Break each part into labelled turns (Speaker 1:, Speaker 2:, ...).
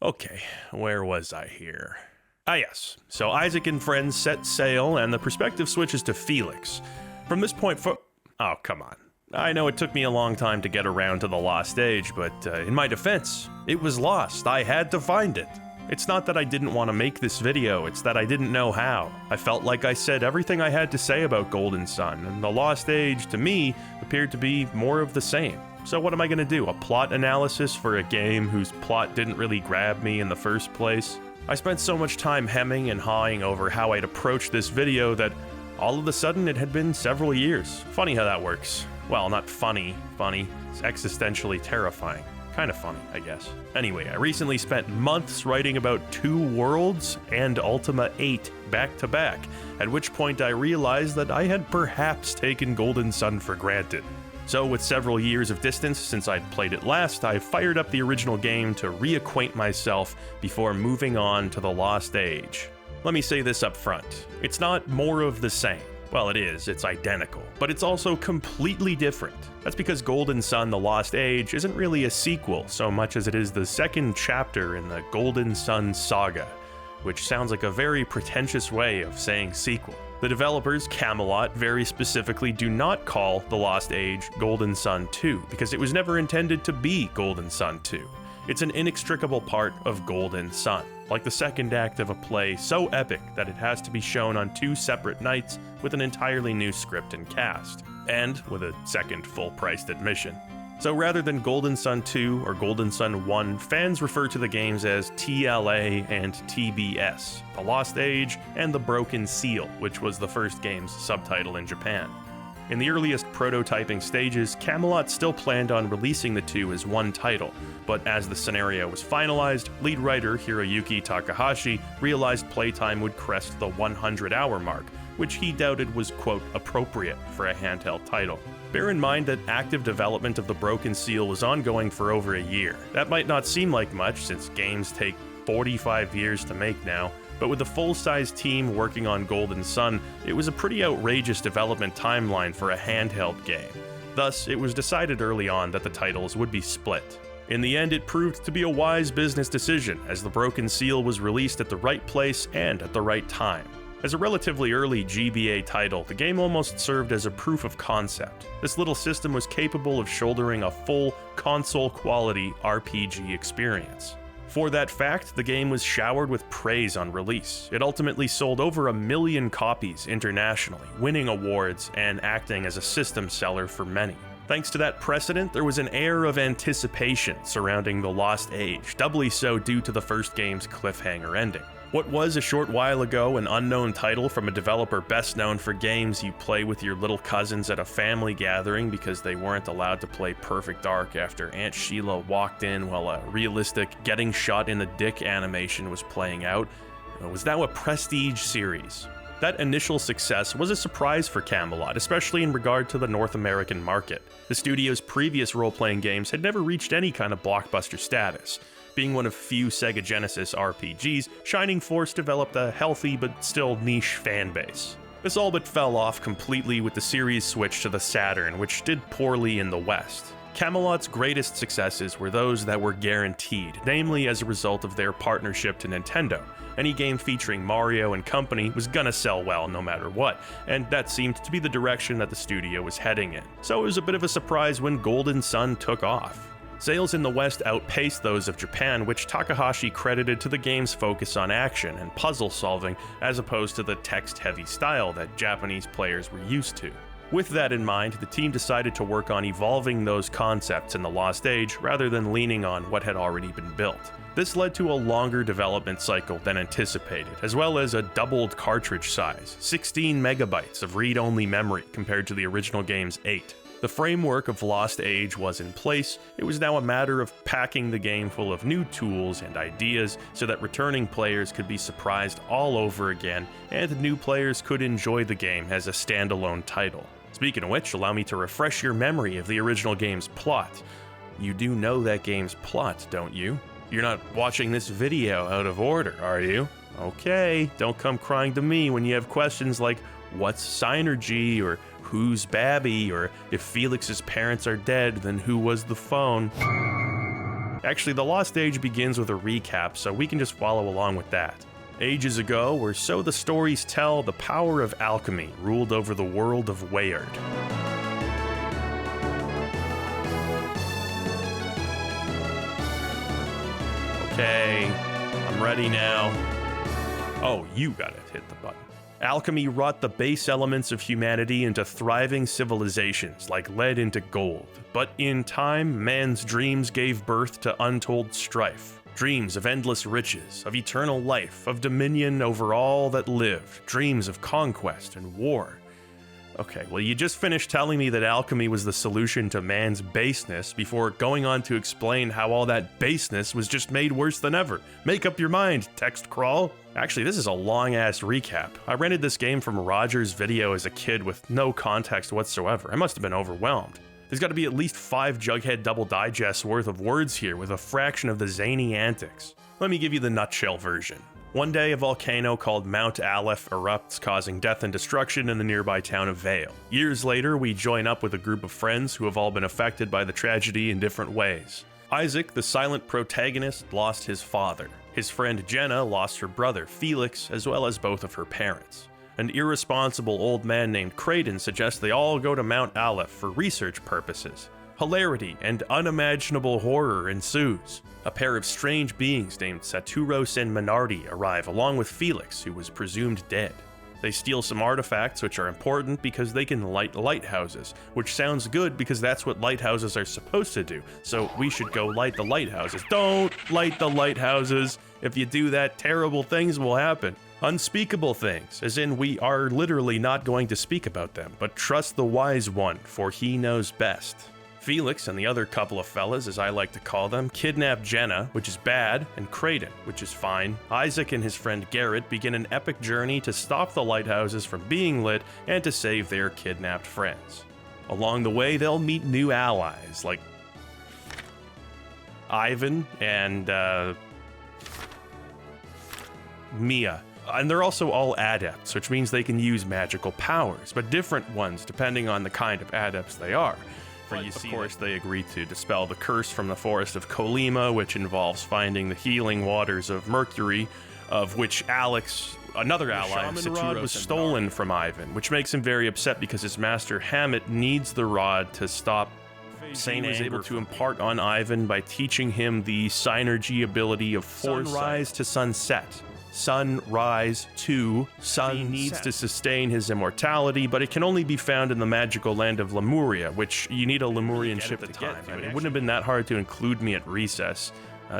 Speaker 1: Okay, where was I here? Ah yes, so Isaac and friends set sail and the perspective switches to Felix. From this point oh, come on. I know it took me a long time to get around to the Lost Age, but in my defense, it was lost. I had to find it. It's not that I didn't want to make this video, it's that I didn't know how. I felt like I said everything I had to say about Golden Sun, and the Lost Age, to me, appeared to be more of the same. So what am I gonna do, a plot analysis for a game whose plot didn't really grab me in the first place? I spent so much time hemming and hawing over how I'd approach this video that all of a sudden it had been several years. Funny how that works. Well, not funny, it's existentially terrifying. Kind of funny, I guess. Anyway, I recently spent months writing about 2 Worlds and Ultima 8 back to back, at which point I realized that I had perhaps taken Golden Sun for granted. So with several years of distance since I'd played it last, I fired up the original game to reacquaint myself before moving on to the Lost Age. Let me say this up front, it's not more of the same. Well, it is, it's identical, but it's also completely different. That's because Golden Sun: The Lost Age isn't really a sequel so much as it is the second chapter in the Golden Sun saga, which sounds like a very pretentious way of saying sequel. The developers, Camelot, very specifically do not call The Lost Age Golden Sun 2, because it was never intended to be Golden Sun 2. It's an inextricable part of Golden Sun, like the second act of a play so epic that it has to be shown on 2 separate nights with an entirely new script and cast, and with a second full-priced admission. So rather than Golden Sun 2 or Golden Sun 1, fans refer to the games as TLA and TBS, The Lost Age and The Broken Seal, which was the first game's subtitle in Japan. In the earliest prototyping stages, Camelot still planned on releasing the 2 as one title, but as the scenario was finalized, lead writer Hiroyuki Takahashi realized playtime would crest the 100-hour mark, which he doubted was, quote, appropriate for a handheld title. Bear in mind that active development of The Broken Seal was ongoing for over a year. That might not seem like much since games take 45 years to make now, but with a full-size team working on Golden Sun, it was a pretty outrageous development timeline for a handheld game. Thus, it was decided early on that the titles would be split. In the end, it proved to be a wise business decision, as The Broken Seal was released at the right place and at the right time. As a relatively early GBA title, the game almost served as a proof of concept. This little system was capable of shouldering a full, console-quality RPG experience. For that fact, the game was showered with praise on release. It ultimately sold over 1 million copies internationally, winning awards and acting as a system seller for many. Thanks to that precedent, there was an air of anticipation surrounding The Lost Age, doubly so due to the first game's cliffhanger ending. What was a short while ago an unknown title from a developer best known for games you play with your little cousins at a family gathering because they weren't allowed to play Perfect Dark after Aunt Sheila walked in while a realistic getting shot in the dick animation was playing out, was now a prestige series. That initial success was a surprise for Camelot, especially in regard to the North American market. The studio's previous role-playing games had never reached any kind of blockbuster status. Being one of few Sega Genesis RPGs, Shining Force developed a healthy but still niche fanbase. This all but fell off completely with the series switch to the Saturn, which did poorly in the West. Camelot's greatest successes were those that were guaranteed, namely as a result of their partnership to Nintendo. Any game featuring Mario and company was gonna sell well no matter what, and that seemed to be the direction that the studio was heading in. So it was a bit of a surprise when Golden Sun took off. Sales in the West outpaced those of Japan, which Takahashi credited to the game's focus on action and puzzle solving as opposed to the text-heavy style that Japanese players were used to. With that in mind, the team decided to work on evolving those concepts in The Lost Age rather than leaning on what had already been built. This led to a longer development cycle than anticipated, as well as a doubled cartridge size, 16 megabytes of read-only memory compared to the original game's 8. The framework of Lost Age was in place. It was now a matter of packing the game full of new tools and ideas so that returning players could be surprised all over again and new players could enjoy the game as a standalone title. Speaking of which, allow me to refresh your memory of the original game's plot. You do know that game's plot, don't you? You're not watching this video out of order, are you? Okay, don't come crying to me when you have questions like, what's Psynergy, or who's Babby, or if Felix's parents are dead, then who was the phone? Actually, the Lost Age begins with a recap, so we can just follow along with that. Ages ago, or so the stories tell, the power of alchemy ruled over the world of Weyard. Okay, I'm ready now. Oh, you gotta hit the button. Alchemy wrought the base elements of humanity into thriving civilizations, like lead into gold. But in time, man's dreams gave birth to untold strife. Dreams of endless riches, of eternal life, of dominion over all that lived, dreams of conquest and war. Okay, well, you just finished telling me that alchemy was the solution to man's baseness before going on to explain how all that baseness was just made worse than ever. Make up your mind, text crawl. Actually, this is a long-ass recap. I rented this game from Roger's video as a kid with no context whatsoever. I must have been overwhelmed. There's got to be at least 5 Jughead double digests worth of words here with a fraction of the zany antics. Let me give you the nutshell version. One day, a volcano called Mount Aleph erupts, causing death and destruction in the nearby town of Vale. Years later, we join up with a group of friends who have all been affected by the tragedy in different ways. Isaac, the silent protagonist, lost his father. His friend Jenna lost her brother, Felix, as well as both of her parents. An irresponsible old man named Creighton suggests they all go to Mount Aleph for research purposes. Hilarity and unimaginable horror ensues. A pair of strange beings named Saturos and Minardi arrive along with Felix, who was presumed dead. They steal some artifacts which are important because they can light lighthouses, which sounds good because that's what lighthouses are supposed to do, so we should go light the lighthouses. Don't light the lighthouses! If you do that, terrible things will happen. Unspeakable things, as in we are literally not going to speak about them, but trust the wise one, for he knows best. Felix and the other couple of fellas, as I like to call them, kidnap Jenna, which is bad, and Creighton, which is fine. Isaac and his friend Garrett begin an epic journey to stop the lighthouses from being lit and to save their kidnapped friends. Along the way, they'll meet new allies, like Ivan and Mia. And they're also all adepts, which means they can use magical powers, but different ones depending on the kind of adepts they are. Of course, they agree to dispel the curse from the forest of Colima, which involves finding the healing waters of Mercury, of which Alex, another ally, Saturos, was stolen from Ivan, which makes him very upset because his master Hammett needs the rod to stop. Sane was able to impart on Ivan by teaching him the Psynergy ability of foresight. Sunrise to sunset. Sunrise to sun needs to sustain his immortality, but it can only be found in the magical land of Lemuria, which you need a Lemurian ship to get. It wouldn't have been that hard to include me at recess.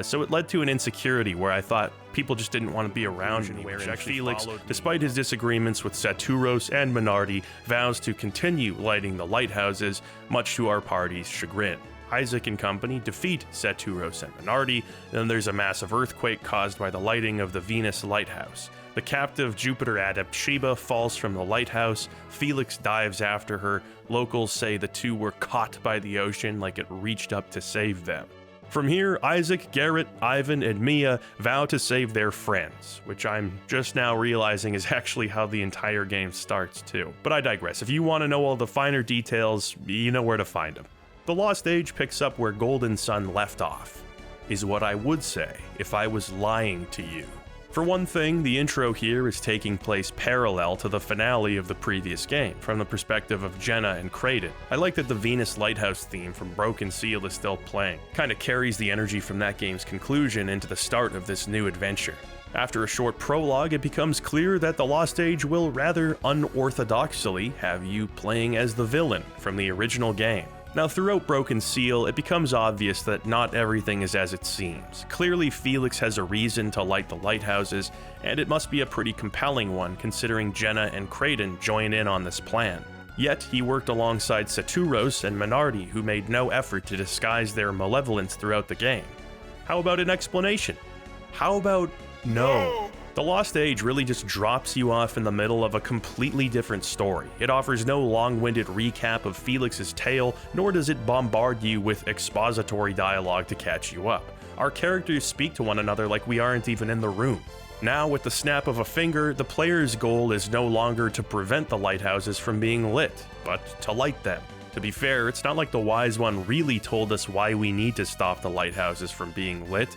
Speaker 1: So it led to an insecurity where I thought people just didn't want to be around me, and Felix, despite his disagreements with Saturos and Minardi, vows to continue lighting the lighthouses, much to our party's chagrin. Isaac and company defeat Saturos and Minardi, then there's a massive earthquake caused by the lighting of the Venus lighthouse. The captive Jupiter adept Sheba falls from the lighthouse, Felix dives after her, locals say the two were caught by the ocean like it reached up to save them. From here, Isaac, Garrett, Ivan, and Mia vow to save their friends, which I'm just now realizing is actually how the entire game starts too. But I digress. If you want to know all the finer details, you know where to find them. The Lost Age picks up where Golden Sun left off, is what I would say if I was lying to you. For one thing, the intro here is taking place parallel to the finale of the previous game, from the perspective of Jenna and Creighton. I like that the Venus Lighthouse theme from Broken Seal is still playing. Kinda carries the energy from that game's conclusion into the start of this new adventure. After a short prologue, it becomes clear that the Lost Age will rather unorthodoxly have you playing as the villain from the original game. Now, throughout Broken Seal, it becomes obvious that not everything is as it seems. Clearly, Felix has a reason to light the lighthouses, and it must be a pretty compelling one considering Jenna and Creighton join in on this plan. Yet, he worked alongside Saturos and Minardi, who made no effort to disguise their malevolence throughout the game. How about an explanation? How about no? The Lost Age really just drops you off in the middle of a completely different story. It offers no long-winded recap of Felix's tale, nor does it bombard you with expository dialogue to catch you up. Our characters speak to one another like we aren't even in the room. Now, with the snap of a finger, the player's goal is no longer to prevent the lighthouses from being lit, but to light them, to To be fair, it's not like the Wise One really told us why we need to stop the lighthouses from being lit.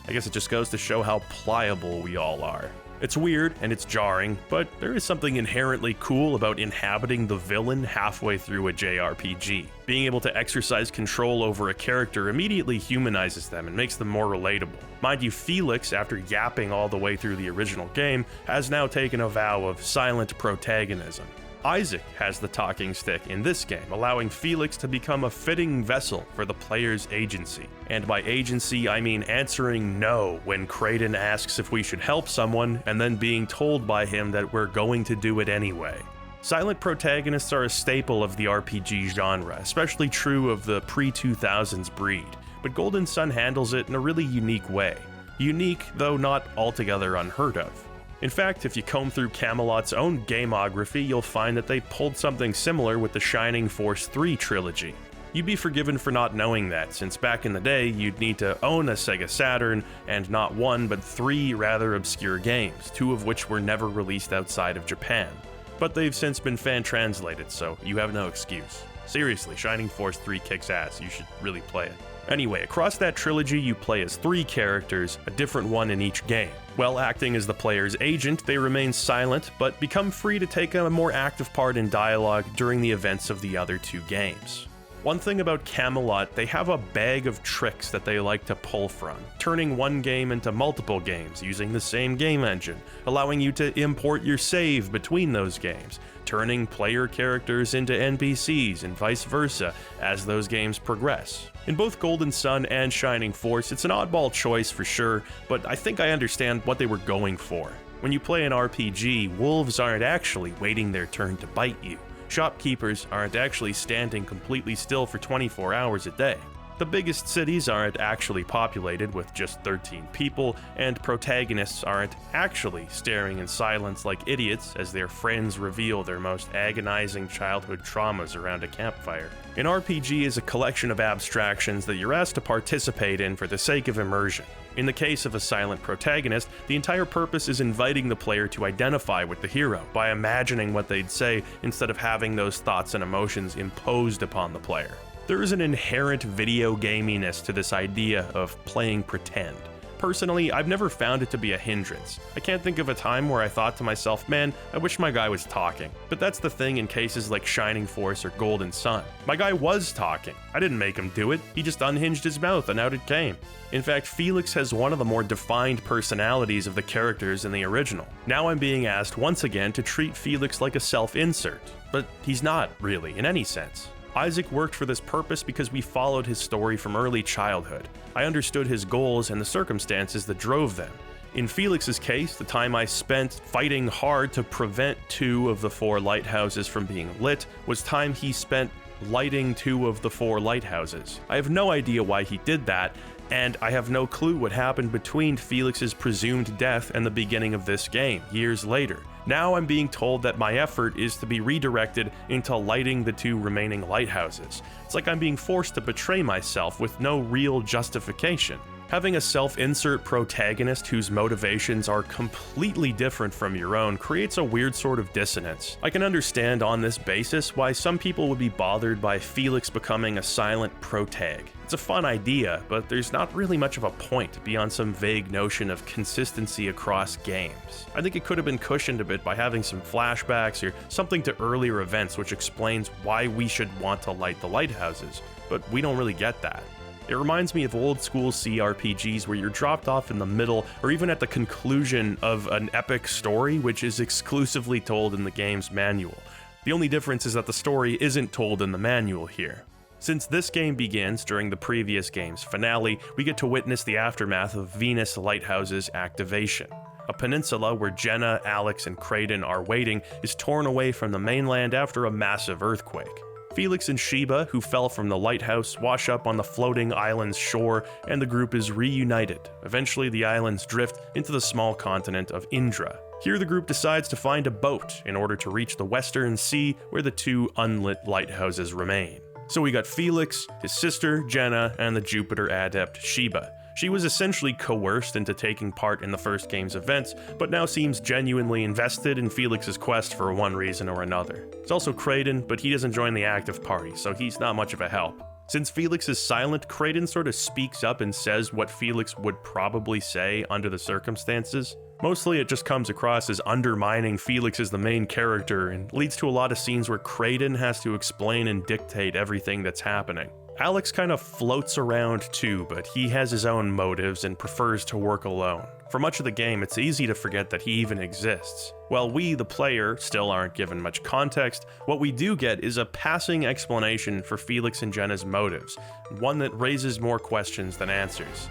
Speaker 1: I guess it just goes to show how pliable we all are. It's weird and it's jarring, but there is something inherently cool about inhabiting the villain halfway through a JRPG. Being able to exercise control over a character immediately humanizes them and makes them more relatable. Mind you, Felix, after yapping all the way through the original game, has now taken a vow of silent protagonism. Isaac has the talking stick in this game, allowing Felix to become a fitting vessel for the player's agency. And by agency, I mean answering no when Kraden asks if we should help someone, and then being told by him that we're going to do it anyway. Silent protagonists are a staple of the RPG genre, especially true of the pre-2000s breed, but Golden Sun handles it in a really unique way. Unique, though not altogether unheard of. In fact, if you comb through Camelot's own gameography, you'll find that they pulled something similar with the Shining Force 3 trilogy. You'd be forgiven for not knowing that, since back in the day, you'd need to own a Sega Saturn, and not one but 3 rather obscure games, 2 of which were never released outside of Japan. But they've since been fan-translated, so you have no excuse. Seriously, Shining Force 3 kicks ass, you should really play it. Anyway, across that trilogy, you play as 3 characters, a different one in each game. While acting as the player's agent, they remain silent, but become free to take a more active part in dialogue during the events of the other 2 games. One thing about Camelot, they have a bag of tricks that they like to pull from, turning one game into multiple games using the same game engine, allowing you to import your save between those games, turning player characters into NPCs and vice versa as those games progress. In both Golden Sun and Shining Force, it's an oddball choice for sure, but I think I understand what they were going for. When you play an RPG, wolves aren't actually waiting their turn to bite you. Shopkeepers aren't actually standing completely still for 24 hours a day. The biggest cities aren't actually populated with just 13 people, and protagonists aren't actually staring in silence like idiots as their friends reveal their most agonizing childhood traumas around a campfire. An RPG is a collection of abstractions that you're asked to participate in for the sake of immersion. In the case of a silent protagonist, the entire purpose is inviting the player to identify with the hero by imagining what they'd say instead of having those thoughts and emotions imposed upon the player. There is an inherent video gaminess to this idea of playing pretend. Personally, I've never found it to be a hindrance. I can't think of a time where I thought to myself, man, I wish my guy was talking. But that's the thing in cases like Shining Force or Golden Sun. My guy was talking. I didn't make him do it. He just unhinged his mouth and out it came. In fact, Felix has one of the more defined personalities of the characters in the original. Now I'm being asked once again to treat Felix like a self-insert, but he's not really in any sense. Isaac worked for this purpose because we followed his story from early childhood. I understood his goals and the circumstances that drove them. In Felix's case, the time I spent fighting hard to prevent 2 of the 4 lighthouses from being lit was time he spent lighting 2 of the 4 lighthouses. I have no idea why he did that, and I have no clue what happened between Felix's presumed death and the beginning of this game, years later. Now I'm being told that my effort is to be redirected into lighting the 2 remaining lighthouses. It's like I'm being forced to betray myself with no real justification. Having a self-insert protagonist whose motivations are completely different from your own creates a weird sort of dissonance. I can understand on this basis why some people would be bothered by Felix becoming a silent protag. It's a fun idea, but there's not really much of a point beyond some vague notion of consistency across games. I think it could have been cushioned a bit by having some flashbacks or something to earlier events which explains why we should want to light the lighthouses, but we don't really get that. It reminds me of old school CRPGs where you're dropped off in the middle or even at the conclusion of an epic story which is exclusively told in the game's manual. The only difference is that the story isn't told in the manual here. Since this game begins during the previous game's finale, we get to witness the aftermath of Venus Lighthouse's activation. A peninsula where Jenna, Alex, and Kraden are waiting is torn away from the mainland after a massive earthquake. Felix and Sheba, who fell from the lighthouse, wash up on the floating island's shore, and the group is reunited. Eventually, the islands drift into the small continent of Indra. Here, the group decides to find a boat in order to reach the Western Sea, where the 2 unlit lighthouses remain. So we got Felix, his sister, Jenna, and the Jupiter adept, Sheba. She was essentially coerced into taking part in the first game's events, but now seems genuinely invested in Felix's quest for one reason or another. It's also Kraden, but he doesn't join the active party, so he's not much of a help. Since Felix is silent, Kraden sort of speaks up and says what Felix would probably say under the circumstances. Mostly it just comes across as undermining Felix as the main character and leads to a lot of scenes where Kraden has to explain and dictate everything that's happening. Alex kind of floats around too, but he has his own motives and prefers to work alone. For much of the game, it's easy to forget that he even exists. While we, the player, still aren't given much context, what we do get is a passing explanation for Felix and Jenna's motives, one that raises more questions than answers.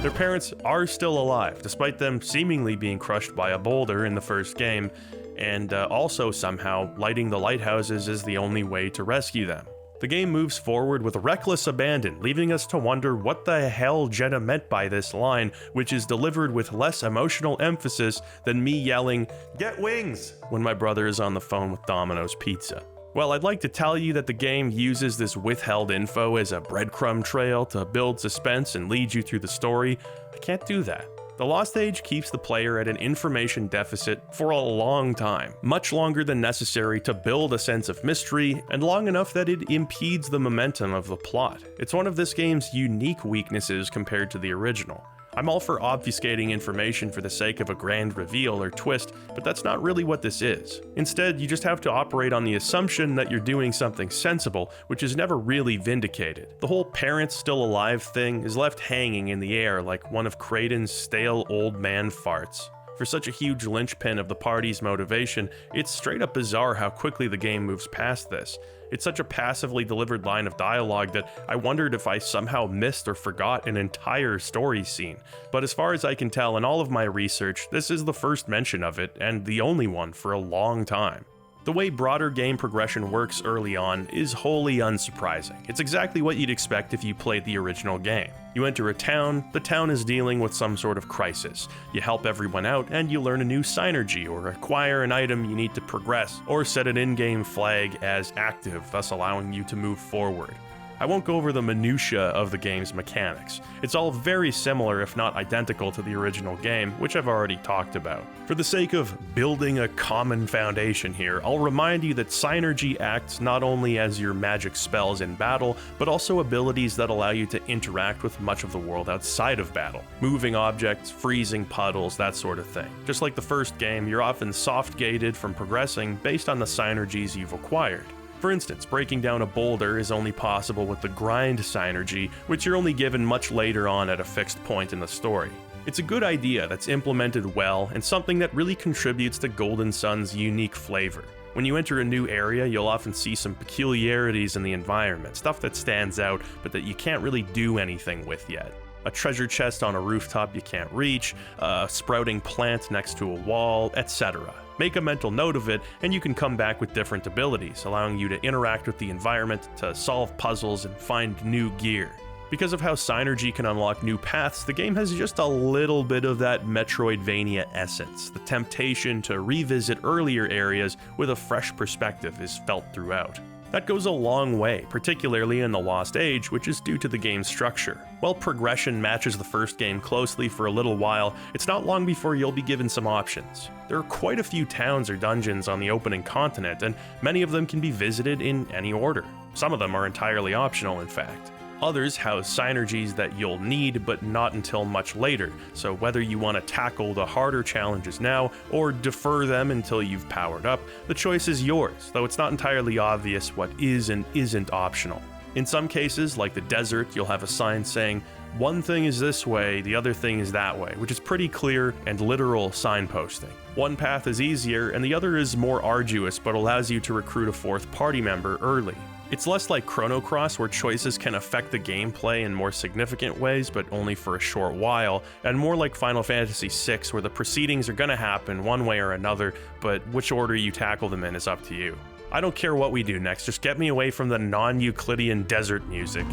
Speaker 1: Their parents are still alive, despite them seemingly being crushed by a boulder in the first game, and also somehow lighting the lighthouses is the only way to rescue them. The game moves forward with reckless abandon, leaving us to wonder what the hell Jenna meant by this line, which is delivered with less emotional emphasis than me yelling, "Get wings!" when my brother is on the phone with Domino's Pizza. Well, I'd like to tell you that the game uses this withheld info as a breadcrumb trail to build suspense and lead you through the story. I can't do that. The Lost Age keeps the player at an information deficit for a long time, much longer than necessary to build a sense of mystery, and long enough that it impedes the momentum of the plot. It's one of this game's unique weaknesses compared to the original. I'm all for obfuscating information for the sake of a grand reveal or twist, but that's not really what this is. Instead, you just have to operate on the assumption that you're doing something sensible, which is never really vindicated. The whole parents still alive thing is left hanging in the air like one of Kraden's stale old man farts. For such a huge linchpin of the party's motivation, it's straight up bizarre how quickly the game moves past this. It's such a passively delivered line of dialogue that I wondered if I somehow missed or forgot an entire story scene. But as far as I can tell in all of my research, this is the first mention of it, and the only one for a long time. The way broader game progression works early on is wholly unsurprising. It's exactly what you'd expect if you played the original game. You enter a town, the town is dealing with some sort of crisis. You help everyone out, and you learn a new Psynergy, or acquire an item you need to progress, or set an in-game flag as active, thus allowing you to move forward. I won't go over the minutiae of the game's mechanics. It's all very similar, if not identical, to the original game, which I've already talked about. For the sake of building a common foundation here, I'll remind you that Psynergy acts not only as your magic spells in battle, but also abilities that allow you to interact with much of the world outside of battle. Moving objects, freezing puddles, that sort of thing. Just like the first game, you're often soft-gated from progressing based on the Psynergies you've acquired. For instance, breaking down a boulder is only possible with the grind Psynergy, which you're only given much later on at a fixed point in the story. It's a good idea that's implemented well and something that really contributes to Golden Sun's unique flavor. When you enter a new area, you'll often see some peculiarities in the environment, stuff that stands out but that you can't really do anything with yet. A treasure chest on a rooftop you can't reach, a sprouting plant next to a wall, etc. Make a mental note of it, and you can come back with different abilities, allowing you to interact with the environment, to solve puzzles, and find new gear. Because of how Psynergy can unlock new paths, the game has just a little bit of that Metroidvania essence. The temptation to revisit earlier areas with a fresh perspective is felt throughout. That goes a long way, particularly in The Lost Age, which is due to the game's structure. While progression matches the first game closely for a little while, it's not long before you'll be given some options. There are quite a few towns or dungeons on the opening continent, and many of them can be visited in any order. Some of them are entirely optional, in fact. Others house Psynergies that you'll need, but not until much later, so whether you want to tackle the harder challenges now, or defer them until you've powered up, the choice is yours, though it's not entirely obvious what is and isn't optional. In some cases, like the desert, you'll have a sign saying, one thing is this way, the other thing is that way, which is pretty clear and literal signposting. One path is easier, and the other is more arduous, but allows you to recruit a fourth party member early. It's less like Chrono Cross, where choices can affect the gameplay in more significant ways, but only for a short while, and more like Final Fantasy VI, where the proceedings are gonna happen one way or another, but which order you tackle them in is up to you. I don't care what we do next, just get me away from the non-Euclidean desert music.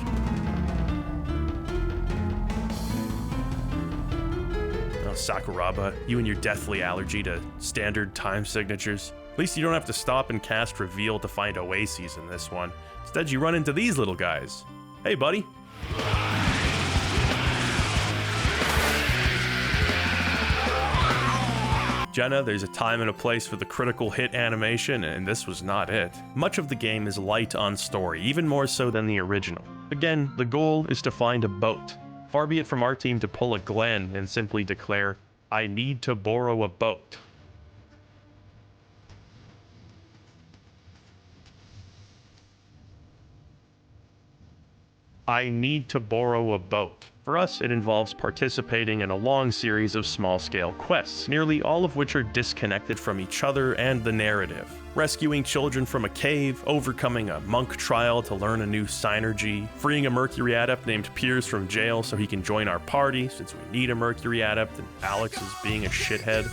Speaker 1: Oh, Sakuraba, you and your deathly allergy to standard time signatures. At least you don't have to stop and cast Reveal to find oases in this one. Instead, you run into these little guys. Hey, buddy. Jenna, there's a time and a place for the critical hit animation, and this was not it. Much of the game is light on story, even more so than the original. Again, the goal is to find a boat. Far be it from our team to pull a Glenn and simply declare, "I need to borrow a boat." I need to borrow a boat. For us, it involves participating in a long series of small-scale quests, nearly all of which are disconnected from each other and the narrative. Rescuing children from a cave, overcoming a monk trial to learn a new Psynergy, freeing a Mercury adept named Piers from jail so he can join our party, since we need a Mercury adept and Alex is being a shithead.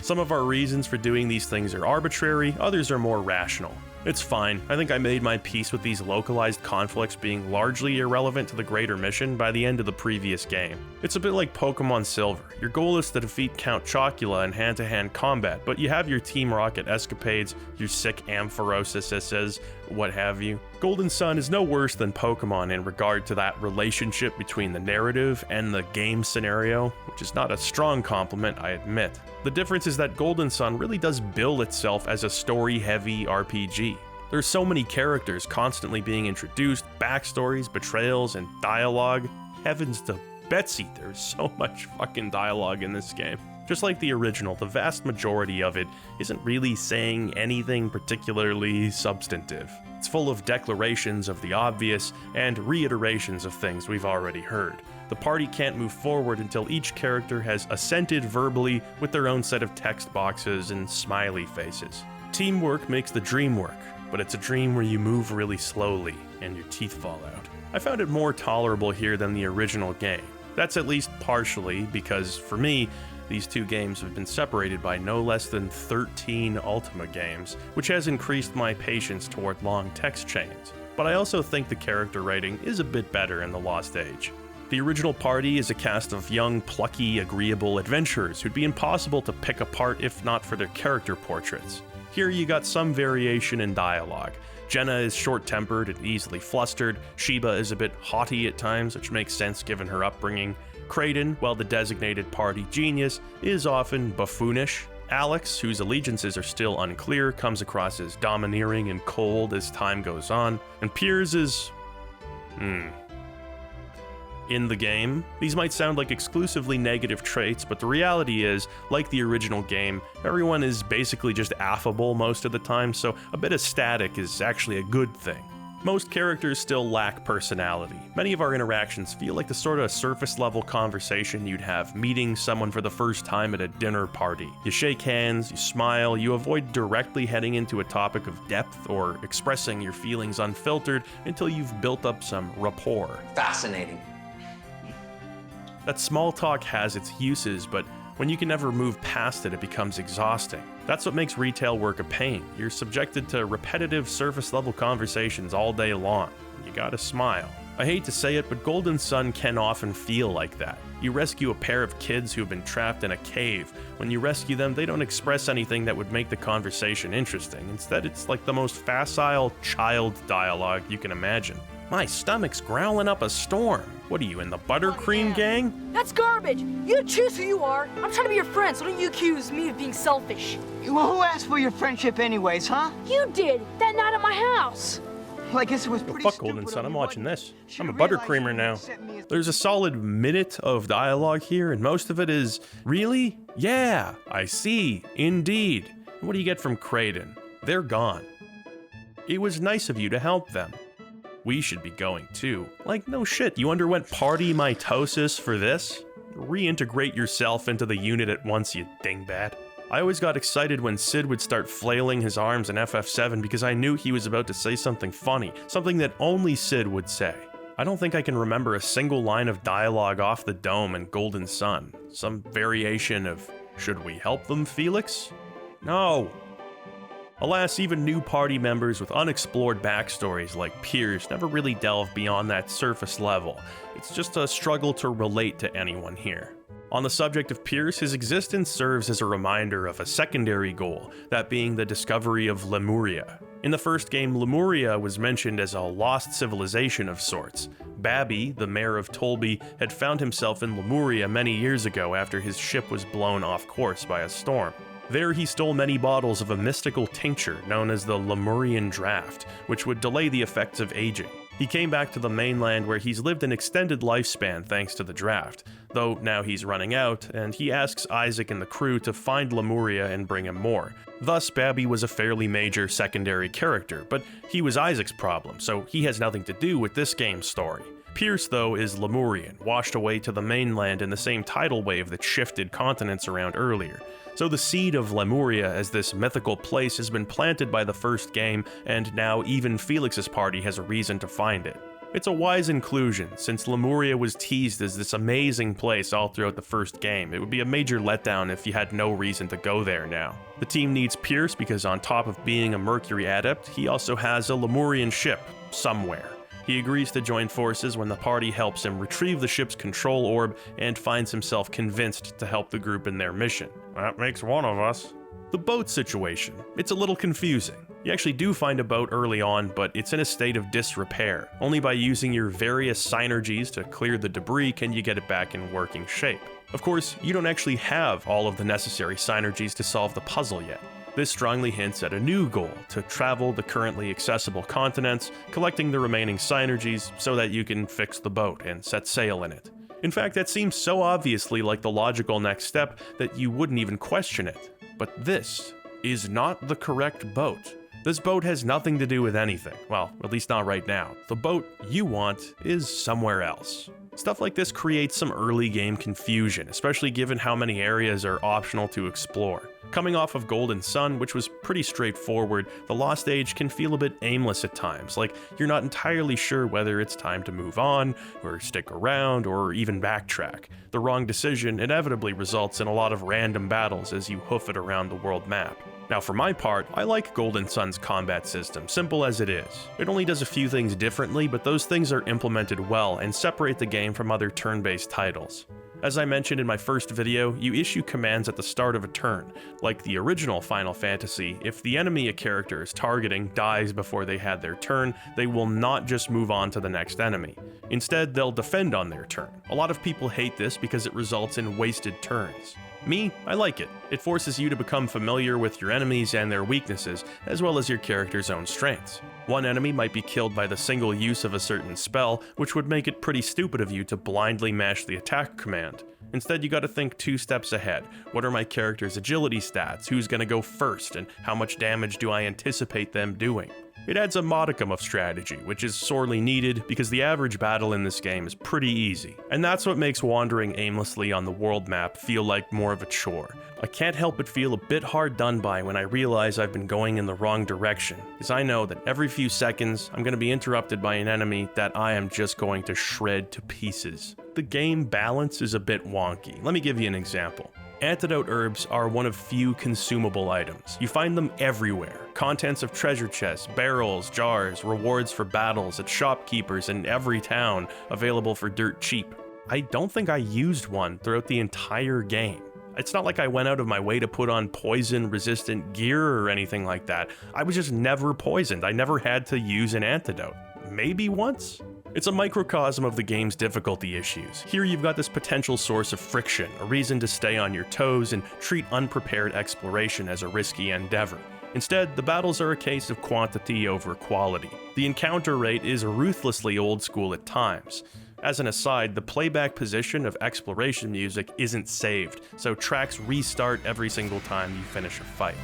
Speaker 1: Some of our reasons for doing these things are arbitrary, others are more rational. It's fine. I think I made my peace with these localized conflicts being largely irrelevant to the greater mission by the end of the previous game. It's a bit like Pokemon Silver. Your goal is to defeat Count Chocula in hand-to-hand combat, but you have your Team Rocket escapades, your sick Ampharosis's, what have you. Golden Sun is no worse than Pokemon in regard to that relationship between the narrative and the game scenario, which is not a strong compliment, I admit. The difference is that Golden Sun really does bill itself as a story-heavy RPG. There's so many characters constantly being introduced, backstories, betrayals, and dialogue. Heavens to Betsy, there's so much fucking dialogue in this game. Just like the original, the vast majority of it isn't really saying anything particularly substantive. It's full of declarations of the obvious and reiterations of things we've already heard. The party can't move forward until each character has assented verbally with their own set of text boxes and smiley faces. Teamwork makes the dream work, but it's a dream where you move really slowly and your teeth fall out. I found it more tolerable here than the original game. That's at least partially because, for me, these two games have been separated by no less than 13 Ultima games, which has increased my patience toward long text chains. But I also think the character writing is a bit better in The Lost Age. The original party is a cast of young, plucky, agreeable adventurers who'd be impossible to pick apart if not for their character portraits. Here you got some variation in dialogue. Jenna is short-tempered and easily flustered, Sheba is a bit haughty at times, which makes sense given her upbringing. Kraden, while the designated party genius, is often buffoonish. Alex, whose allegiances are still unclear, comes across as domineering and cold as time goes on, and Piers is... In the game, these might sound like exclusively negative traits, but the reality is, like the original game, everyone is basically just affable most of the time, so a bit of static is actually a good thing. Most characters still lack personality. Many of our interactions feel like the sort of surface-level conversation you'd have meeting someone for the first time at a dinner party. You shake hands, you smile, you avoid directly heading into a topic of depth or expressing your feelings unfiltered until you've built up some rapport.
Speaker 2: Fascinating.
Speaker 1: That small talk has its uses, but when you can never move past it, it becomes exhausting. That's what makes retail work a pain. You're subjected to repetitive surface-level conversations all day long. You gotta smile. I hate to say it, but Golden Sun can often feel like that. You rescue a pair of kids who've been trapped in a cave. When you rescue them, they don't express anything that would make the conversation interesting. Instead, it's like the most facile child dialogue you can imagine. My stomach's growling up a storm. What are you, in the buttercream gang?
Speaker 3: That's garbage. You choose who you are. I'm trying to be your friend, so don't you accuse me of being selfish.
Speaker 4: Well, who asked for your friendship anyways, huh?
Speaker 3: You did, that night at my house.
Speaker 4: Well, I guess it was pretty
Speaker 1: Fuck
Speaker 4: stupid
Speaker 1: Golden Sun,
Speaker 4: of
Speaker 1: I'm
Speaker 4: you,
Speaker 1: watching
Speaker 4: wasn't it?
Speaker 1: this. I'm a
Speaker 4: Should've realized
Speaker 1: buttercreamer
Speaker 4: you
Speaker 1: now.
Speaker 4: sent me a-
Speaker 1: There's a solid minute of dialogue here, and most of it is, really? Yeah, I see, indeed. What do you get from Kraden? They're gone. It was nice of you to help them. We should be going too. Like, no shit, you underwent party mitosis for this? Reintegrate yourself into the unit at once, you dingbat. I always got excited when Sid would start flailing his arms in FF7 because I knew he was about to say something funny, something that only Sid would say. I don't think I can remember a single line of dialogue off the dome in Golden Sun. Some variation of, "Should we help them, Felix?" No. Alas, even new party members with unexplored backstories like Piers never really delve beyond that surface level. It's just a struggle to relate to anyone here. On the subject of Piers, his existence serves as a reminder of a secondary goal, that being the discovery of Lemuria. In the first game, Lemuria was mentioned as a lost civilization of sorts. Babby, the mayor of Tolby, had found himself in Lemuria many years ago after his ship was blown off course by a storm. There he stole many bottles of a mystical tincture known as the Lemurian Draft, which would delay the effects of aging. He came back to the mainland where he's lived an extended lifespan thanks to the draft, though now he's running out, and he asks Isaac and the crew to find Lemuria and bring him more. Thus, Babby was a fairly major secondary character, but he was Isaac's problem, so he has nothing to do with this game's story. Pierce, though, is Lemurian, washed away to the mainland in the same tidal wave that shifted continents around earlier. So the seed of Lemuria as this mythical place has been planted by the first game, and now even Felix's party has a reason to find it. It's a wise inclusion, since Lemuria was teased as this amazing place all throughout the first game. It would be a major letdown if you had no reason to go there now. The team needs Pierce because on top of being a Mercury adept, he also has a Lemurian ship, somewhere. He agrees to join forces when the party helps him retrieve the ship's control orb and finds himself convinced to help the group in their mission. That makes one of us. The boat situation. It's a little confusing. You actually do find a boat early on, but it's in a state of disrepair. Only by using your various Psynergies to clear the debris can you get it back in working shape. Of course, you don't actually have all of the necessary Psynergies to solve the puzzle yet. This strongly hints at a new goal, to travel the currently accessible continents, collecting the remaining Psynergies so that you can fix the boat and set sail in it. In fact, that seems so obviously like the logical next step that you wouldn't even question it. But this is not the correct boat. This boat has nothing to do with anything. Well, at least not right now. The boat you want is somewhere else. Stuff like this creates some early game confusion, especially given how many areas are optional to explore. Coming off of Golden Sun, which was pretty straightforward, the Lost Age can feel a bit aimless at times, like you're not entirely sure whether it's time to move on, or stick around, or even backtrack. The wrong decision inevitably results in a lot of random battles as you hoof it around the world map. Now for my part, I like Golden Sun's combat system, simple as it is. It only does a few things differently, but those things are implemented well and separate the game from other turn-based titles. As I mentioned in my first video, you issue commands at the start of a turn. Like the original Final Fantasy, if the enemy a character is targeting dies before they had their turn, they will not just move on to the next enemy. Instead, they'll defend on their turn. A lot of people hate this because it results in wasted turns. Me, I like it. It forces you to become familiar with your enemies and their weaknesses, as well as your character's own strengths. One enemy might be killed by the single use of a certain spell, which would make it pretty stupid of you to blindly mash the attack command. Instead, you gotta think 2 steps ahead. What are my character's agility stats? Who's gonna go first? And how much damage do I anticipate them doing? It adds a modicum of strategy, which is sorely needed because the average battle in this game is pretty easy. And that's what makes wandering aimlessly on the world map feel like more of a chore. I can't help but feel a bit hard done by when I realize I've been going in the wrong direction, because I know that every few seconds I'm going to be interrupted by an enemy that I am just going to shred to pieces. The game balance is a bit wonky. Let me give you an example. Antidote herbs are one of few consumable items. You find them everywhere. Contents of treasure chests, barrels, jars, rewards for battles at shopkeepers in every town, available for dirt cheap. I don't think I used one throughout the entire game. It's not like I went out of my way to put on poison-resistant gear or anything like that. I was just never poisoned. I never had to use an antidote. Maybe once? It's a microcosm of the game's difficulty issues. Here you've got this potential source of friction, a reason to stay on your toes and treat unprepared exploration as a risky endeavor. Instead, the battles are a case of quantity over quality. The encounter rate is ruthlessly old school at times. As an aside, the playback position of exploration music isn't saved, so tracks restart every single time you finish a fight.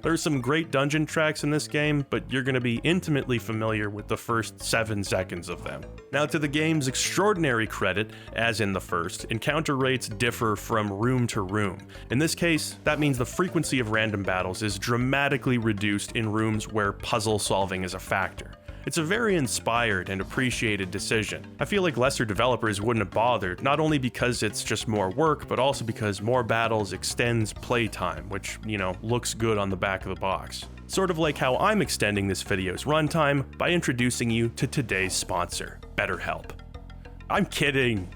Speaker 1: There's some great dungeon tracks in this game, but you're going to be intimately familiar with the first 7 seconds of them. Now, to the game's extraordinary credit, as in the first, encounter rates differ from room to room. In this case, that means the frequency of random battles is dramatically reduced in rooms where puzzle solving is a factor. It's a very inspired and appreciated decision. I feel like lesser developers wouldn't have bothered, not only because it's just more work, but also because more battles extends playtime, which, looks good on the back of the box. Sort of like how I'm extending this video's runtime by introducing you to today's sponsor, BetterHelp. I'm kidding.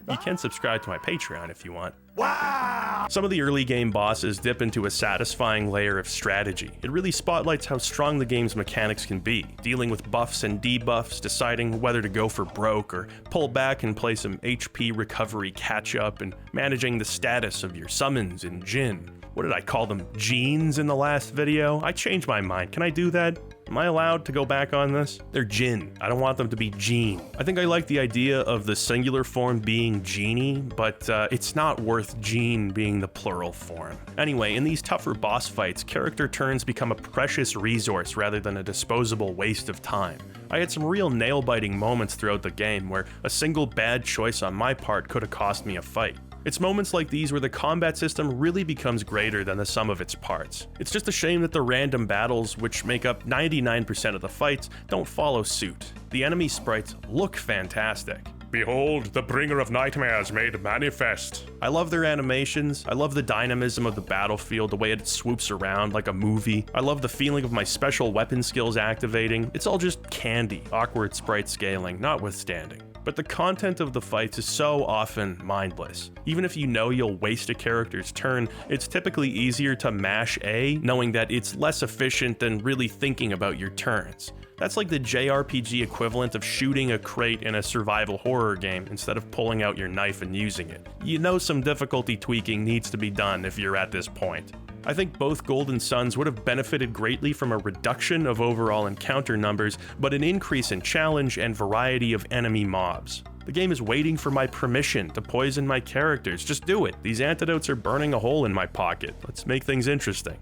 Speaker 1: You can subscribe to my Patreon if you want. Wow! Some of the early game bosses dip into a satisfying layer of strategy. It really spotlights how strong the game's mechanics can be, dealing with buffs and debuffs, deciding whether to go for broke or pull back and play some HP recovery catch-up, and managing the status of your summons and Jinn. What did I call them? Genes in the last video? I changed my mind. Can I do that? Am I allowed to go back on this? They're Jinn. I don't want them to be Gene. I think I like the idea of the singular form being Genie, but it's not worth Gene being the plural form. Anyway, in these tougher boss fights, character turns become a precious resource rather than a disposable waste of time. I had some real nail-biting moments throughout the game where a single bad choice on my part could have cost me a fight. It's moments like these where the combat system really becomes greater than the sum of its parts. It's just a shame that the random battles, which make up 99% of the fights, don't follow suit. The enemy sprites look fantastic. Behold, the bringer of nightmares made manifest. I love their animations. I love the dynamism of the battlefield, the way it swoops around like a movie. I love the feeling of my special weapon skills activating. It's all just candy, awkward sprite scaling notwithstanding. But the content of the fights is so often mindless. Even if you know you'll waste a character's turn, it's typically easier to mash A, knowing that it's less efficient than really thinking about your turns. That's like the JRPG equivalent of shooting a crate in a survival horror game instead of pulling out your knife and using it. You know some difficulty tweaking needs to be done if you're at this point. I think both Golden Suns would have benefited greatly from a reduction of overall encounter numbers, but an increase in challenge and variety of enemy mobs. The game is waiting for my permission to poison my characters. Just do it. These antidotes are burning a hole in my pocket. Let's make things interesting.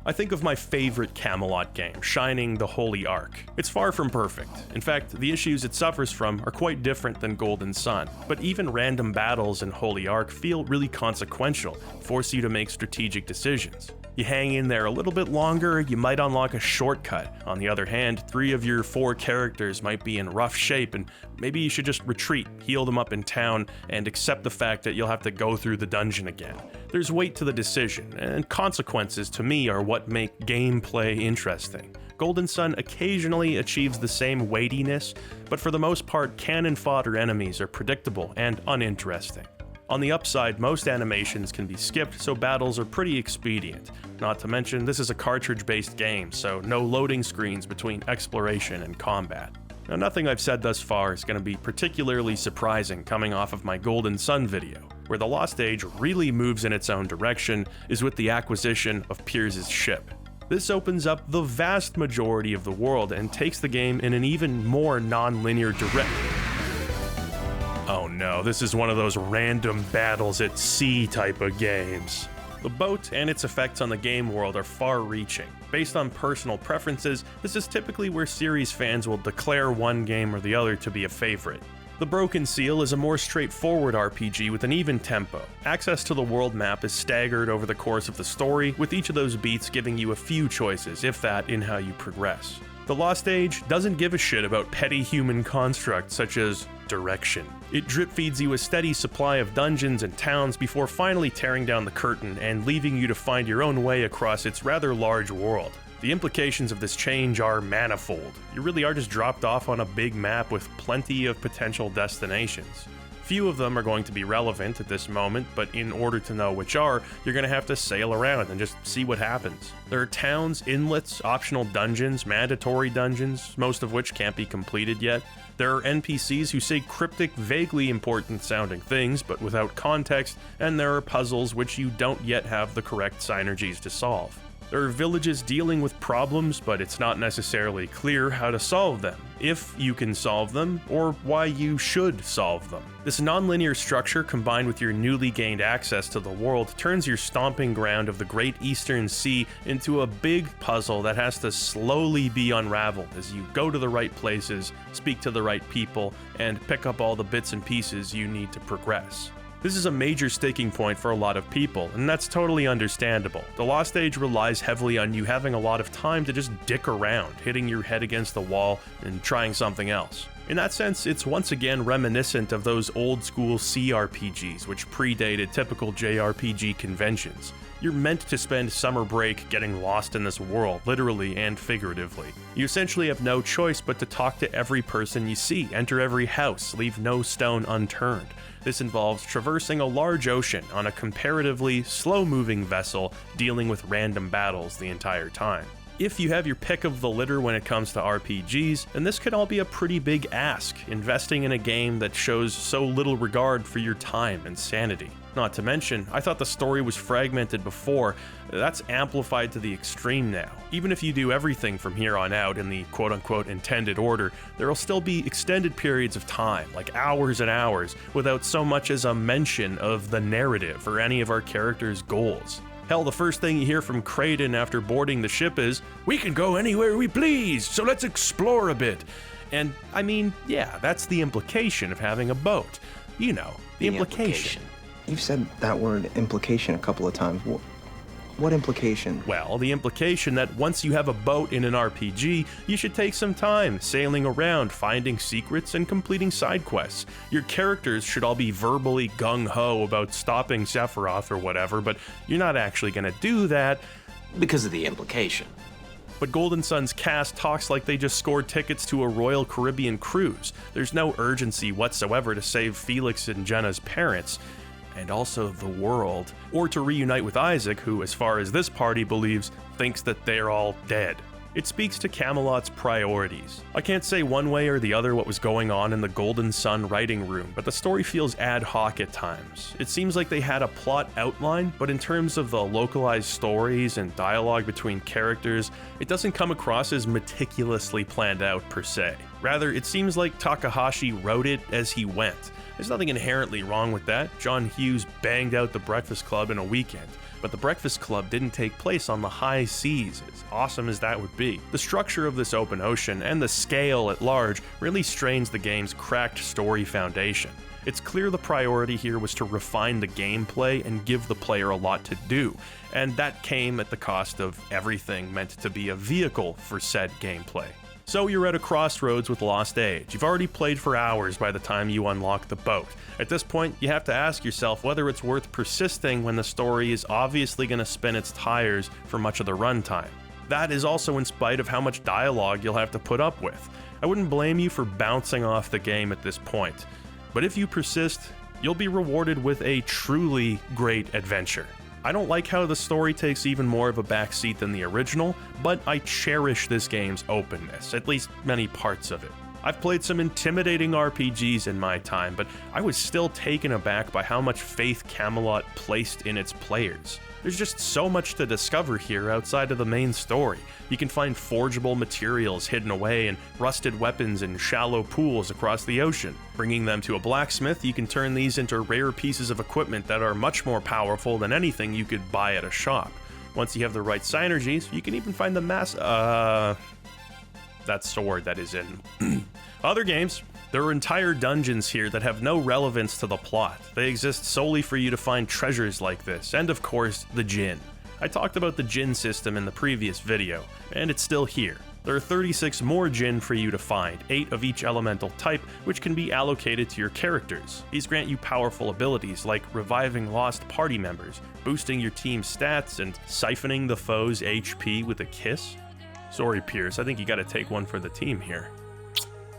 Speaker 1: I think of my favorite Camelot game, Shining the Holy Ark. It's far from perfect. In fact, the issues it suffers from are quite different than Golden Sun, but even random battles in Holy Ark feel really consequential, force you to make strategic decisions. You hang in there a little bit longer, you might unlock a shortcut. On the other hand, 3 of your 4 characters might be in rough shape, and maybe you should just retreat, heal them up in town, and accept the fact that you'll have to go through the dungeon again. There's weight to the decision, and consequences to me are what make gameplay interesting. Golden Sun occasionally achieves the same weightiness, but for the most part, cannon fodder enemies are predictable and uninteresting. On the upside, most animations can be skipped, so battles are pretty expedient. Not to mention, this is a cartridge-based game, so no loading screens between exploration and combat. Now, nothing I've said thus far is going to be particularly surprising coming off of my Golden Sun video. Where the Lost Age really moves in its own direction is with the acquisition of Piers's ship. This opens up the vast majority of the world and takes the game in an even more non-linear direction. Oh no, this is one of those random battles at sea type of games. The boat and its effects on the game world are far-reaching. Based on personal preferences, this is typically where series fans will declare one game or the other to be a favorite. The Broken Seal is a more straightforward RPG with an even tempo. Access to the world map is staggered over the course of the story, with each of those beats giving you a few choices, if that, in how you progress. The Lost Age doesn't give a shit about petty human constructs such as direction. It drip feeds you a steady supply of dungeons and towns before finally tearing down the curtain and leaving you to find your own way across its rather large world. The implications of this change are manifold. You really are just dropped off on a big map with plenty of potential destinations. Few of them are going to be relevant at this moment, but in order to know which are, you're going to have to sail around and just see what happens. There are towns, inlets, optional dungeons, mandatory dungeons, most of which can't be completed yet. There are NPCs who say cryptic, vaguely important sounding things, but without context, and there are puzzles which you don't yet have the correct Psynergies to solve. There are villages dealing with problems, but it's not necessarily clear how to solve them, if you can solve them, or why you should solve them. This non-linear structure, combined with your newly gained access to the world, turns your stomping ground of the Great Eastern Sea into a big puzzle that has to slowly be unraveled as you go to the right places, speak to the right people, and pick up all the bits and pieces you need to progress. This is a major sticking point for a lot of people, and that's totally understandable. The Lost Age relies heavily on you having a lot of time to just dick around, hitting your head against the wall and trying something else. In that sense, it's once again reminiscent of those old-school CRPGs, which predated typical JRPG conventions. You're meant to spend summer break getting lost in this world, literally and figuratively. You essentially have no choice but to talk to every person you see, enter every house, leave no stone unturned. This involves traversing a large ocean on a comparatively slow-moving vessel, dealing with random battles the entire time. If you have your pick of the litter when it comes to RPGs, then this could all be a pretty big ask, investing in a game that shows so little regard for your time and sanity. Not to mention, I thought the story was fragmented before. That's amplified to the extreme now. Even if you do everything from here on out in the quote-unquote intended order, there will still be extended periods of time, like hours and hours, without so much as a mention of the narrative or any of our characters' goals. Hell, the first thing you hear from Kraden after boarding the ship is, "We can go anywhere we please, so let's explore a bit." And, I mean, yeah, that's the implication of having a boat. You know, the implication.
Speaker 2: You've said that word implication a couple of times. What implication?
Speaker 1: Well, the implication that once you have a boat in an RPG, you should take some time sailing around, finding secrets, and completing side quests. Your characters should all be verbally gung-ho about stopping Sephiroth or whatever, but you're not actually gonna do that.
Speaker 5: Because of the implication.
Speaker 1: But Golden Sun's cast talks like they just scored tickets to a Royal Caribbean cruise. There's no urgency whatsoever to save Felix and Jenna's parents, and also the world, or to reunite with Isaac, who, as far as this party believes, thinks that they're all dead. It speaks to Camelot's priorities. I can't say one way or the other what was going on in the Golden Sun writing room, but the story feels ad hoc at times. It seems like they had a plot outline, but in terms of the localized stories and dialogue between characters, it doesn't come across as meticulously planned out per se. Rather, it seems like Takahashi wrote it as he went. There's nothing inherently wrong with that. John Hughes banged out The Breakfast Club in a weekend, but The Breakfast Club didn't take place on the high seas, as awesome as that would be. The structure of this open ocean and the scale at large really strains the game's cracked story foundation. It's clear the priority here was to refine the gameplay and give the player a lot to do, and that came at the cost of everything meant to be a vehicle for said gameplay. So you're at a crossroads with Lost Age. You've already played for hours by the time you unlock the boat. At this point, you have to ask yourself whether it's worth persisting when the story is obviously going to spin its tires for much of the runtime. That is also in spite of how much dialogue you'll have to put up with. I wouldn't blame you for bouncing off the game at this point. But if you persist, you'll be rewarded with a truly great adventure. I don't like how the story takes even more of a backseat than the original, but I cherish this game's openness, at least many parts of it. I've played some intimidating RPGs in my time, but I was still taken aback by how much faith Camelot placed in its players. There's just so much to discover here outside of the main story. You can find forgeable materials hidden away and rusted weapons in shallow pools across the ocean. Bringing them to a blacksmith, you can turn these into rare pieces of equipment that are much more powerful than anything you could buy at a shop. Once you have the right Psynergies, you can even find the that sword that is in other games. There are entire dungeons here that have no relevance to the plot. They exist solely for you to find treasures like this, and of course, the Jinn. I talked about the Jinn system in the previous video, and it's still here. There are 36 more Jinn for you to find, 8 of each elemental type, which can be allocated to your characters. These grant you powerful abilities like reviving lost party members, boosting your team's stats, and siphoning the foe's HP with a kiss. Sorry, Pierce, I think you gotta take one for the team here.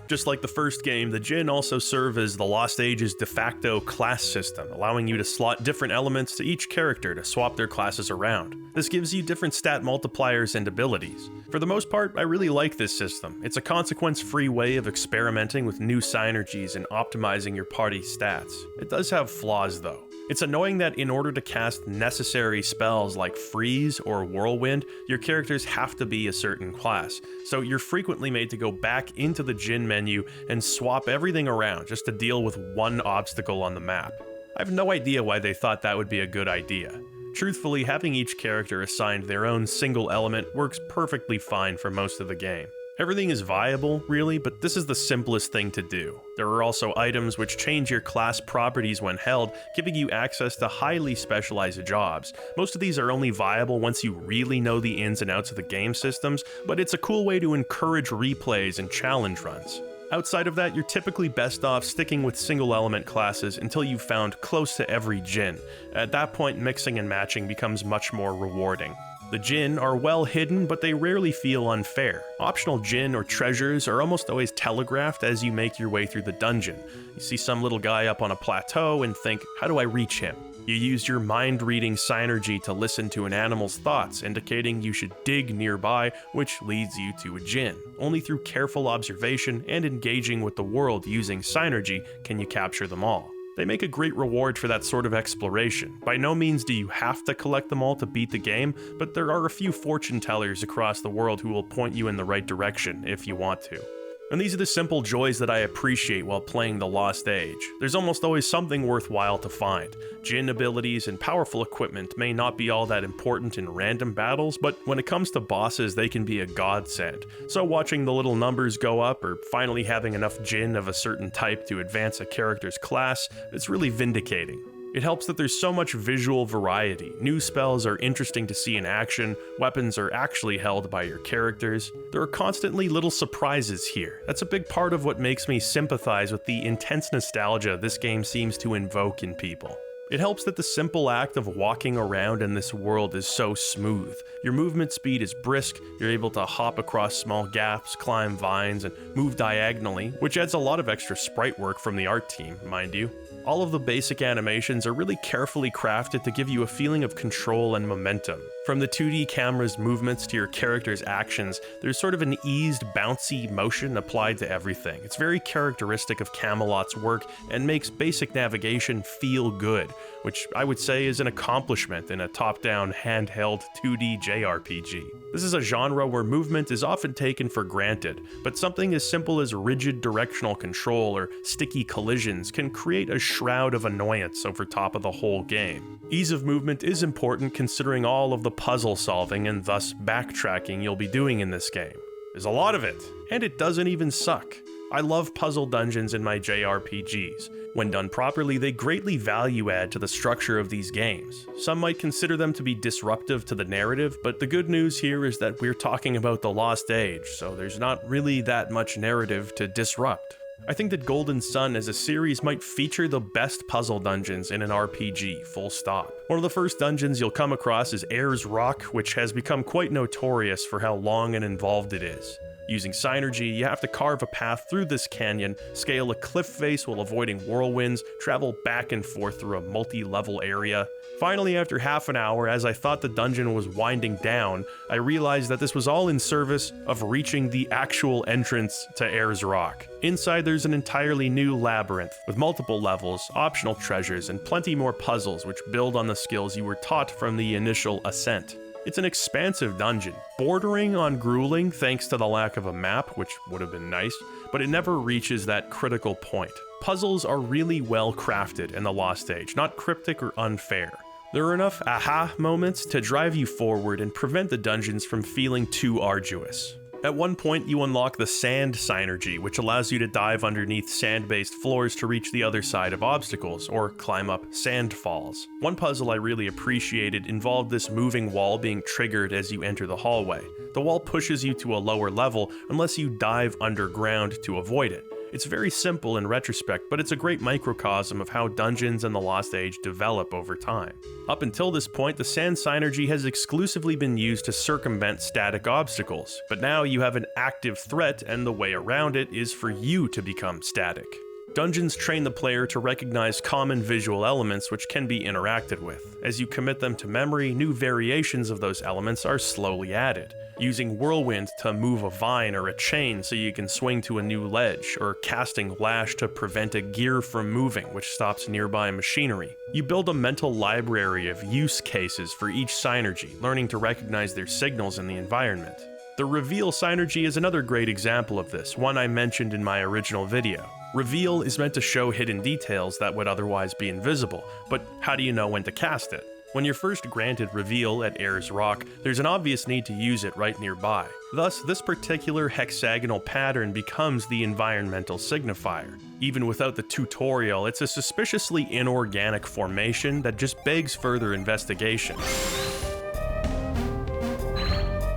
Speaker 1: Just like the first game, the Jinn also serve as the Lost Age's de facto class system, allowing you to slot different elements to each character to swap their classes around. This gives you different stat multipliers and abilities. For the most part, I really like this system. It's a consequence-free way of experimenting with new Psynergies and optimizing your party's stats. It does have flaws though. It's annoying that in order to cast necessary spells like Freeze or Whirlwind, your characters have to be a certain class, so you're frequently made to go back into the Jinn menu and swap everything around just to deal with one obstacle on the map. I have no idea why they thought that would be a good idea. Truthfully, having each character assigned their own single element works perfectly fine for most of the game. Everything is viable, really, but this is the simplest thing to do. There are also items which change your class properties when held, giving you access to highly specialized jobs. Most of these are only viable once you really know the ins and outs of the game systems, but it's a cool way to encourage replays and challenge runs. Outside of that, you're typically best off sticking with single element classes until you've found close to every Jinn. At that point, mixing and matching becomes much more rewarding. The Jinn are well hidden, but they rarely feel unfair. Optional Jinn or treasures are almost always telegraphed as you make your way through the dungeon. You see some little guy up on a plateau and think, how do I reach him? You use your mind-reading Psynergy to listen to an animal's thoughts, indicating you should dig nearby, which leads you to a Jinn. Only through careful observation and engaging with the world using Psynergy can you capture them all. They make a great reward for that sort of exploration. By no means do you have to collect them all to beat the game, but there are a few fortune tellers across the world who will point you in the right direction if you want to. And these are the simple joys that I appreciate while playing The Lost Age. There's almost always something worthwhile to find. Jinn abilities and powerful equipment may not be all that important in random battles, but when it comes to bosses, they can be a godsend. So watching the little numbers go up, or finally having enough Jinn of a certain type to advance a character's class, it's really vindicating. It helps that there's so much visual variety. New spells are interesting to see in action, weapons are actually held by your characters. There are constantly little surprises here. That's a big part of what makes me sympathize with the intense nostalgia this game seems to invoke in people. It helps that the simple act of walking around in this world is so smooth. Your movement speed is brisk, you're able to hop across small gaps, climb vines, and move diagonally, which adds a lot of extra sprite work from the art team, mind you. All of the basic animations are really carefully crafted to give you a feeling of control and momentum. From the 2D camera's movements to your character's actions, there's sort of an eased, bouncy motion applied to everything. It's very characteristic of Camelot's work and makes basic navigation feel good, which I would say is an accomplishment in a top-down, handheld 2D JRPG. This is a genre where movement is often taken for granted, but something as simple as rigid directional control or sticky collisions can create a shroud of annoyance over top of the whole game. Ease of movement is important considering all of the puzzle solving and thus backtracking you'll be doing in this game. There's a lot of it, and it doesn't even suck. I love puzzle dungeons in my JRPGs. When done properly, they greatly value add to the structure of these games. Some might consider them to be disruptive to the narrative, but the good news here is that we're talking about The Lost Age, so there's not really that much narrative to disrupt. I think that Golden Sun as a series might feature the best puzzle dungeons in an RPG, full stop. One of the first dungeons you'll come across is Ayers Rock, which has become quite notorious for how long and involved it is. Using Psynergy, you have to carve a path through this canyon, scale a cliff face while avoiding whirlwinds, travel back and forth through a multi-level area. Finally, after half an hour, as I thought the dungeon was winding down, I realized that this was all in service of reaching the actual entrance to Ayers Rock. Inside, there's an entirely new labyrinth, with multiple levels, optional treasures, and plenty more puzzles which build on the skills you were taught from the initial ascent. It's an expansive dungeon, bordering on grueling thanks to the lack of a map, which would have been nice, but it never reaches that critical point. Puzzles are really well crafted in The Lost Age, not cryptic or unfair. There are enough aha moments to drive you forward and prevent the dungeons from feeling too arduous. At one point, you unlock the Sand Psynergy, which allows you to dive underneath sand-based floors to reach the other side of obstacles, or climb up sand falls. One puzzle I really appreciated involved this moving wall being triggered as you enter the hallway. The wall pushes you to a lower level unless you dive underground to avoid it. It's very simple in retrospect, but it's a great microcosm of how dungeons in The Lost Age develop over time. Up until this point, the Sand Psynergy has exclusively been used to circumvent static obstacles, but now you have an active threat and the way around it is for you to become static. Dungeons train the player to recognize common visual elements which can be interacted with. As you commit them to memory, new variations of those elements are slowly added. Using Whirlwind to move a vine or a chain so you can swing to a new ledge, or casting Lash to prevent a gear from moving, which stops nearby machinery. You build a mental library of use cases for each Psynergy, learning to recognize their signals in the environment. The Reveal Psynergy is another great example of this, one I mentioned in my original video. Reveal is meant to show hidden details that would otherwise be invisible, but how do you know when to cast it? When you're first granted Reveal at Ayers Rock, there's an obvious need to use it right nearby. Thus, this particular hexagonal pattern becomes the environmental signifier. Even without the tutorial, it's a suspiciously inorganic formation that just begs further investigation.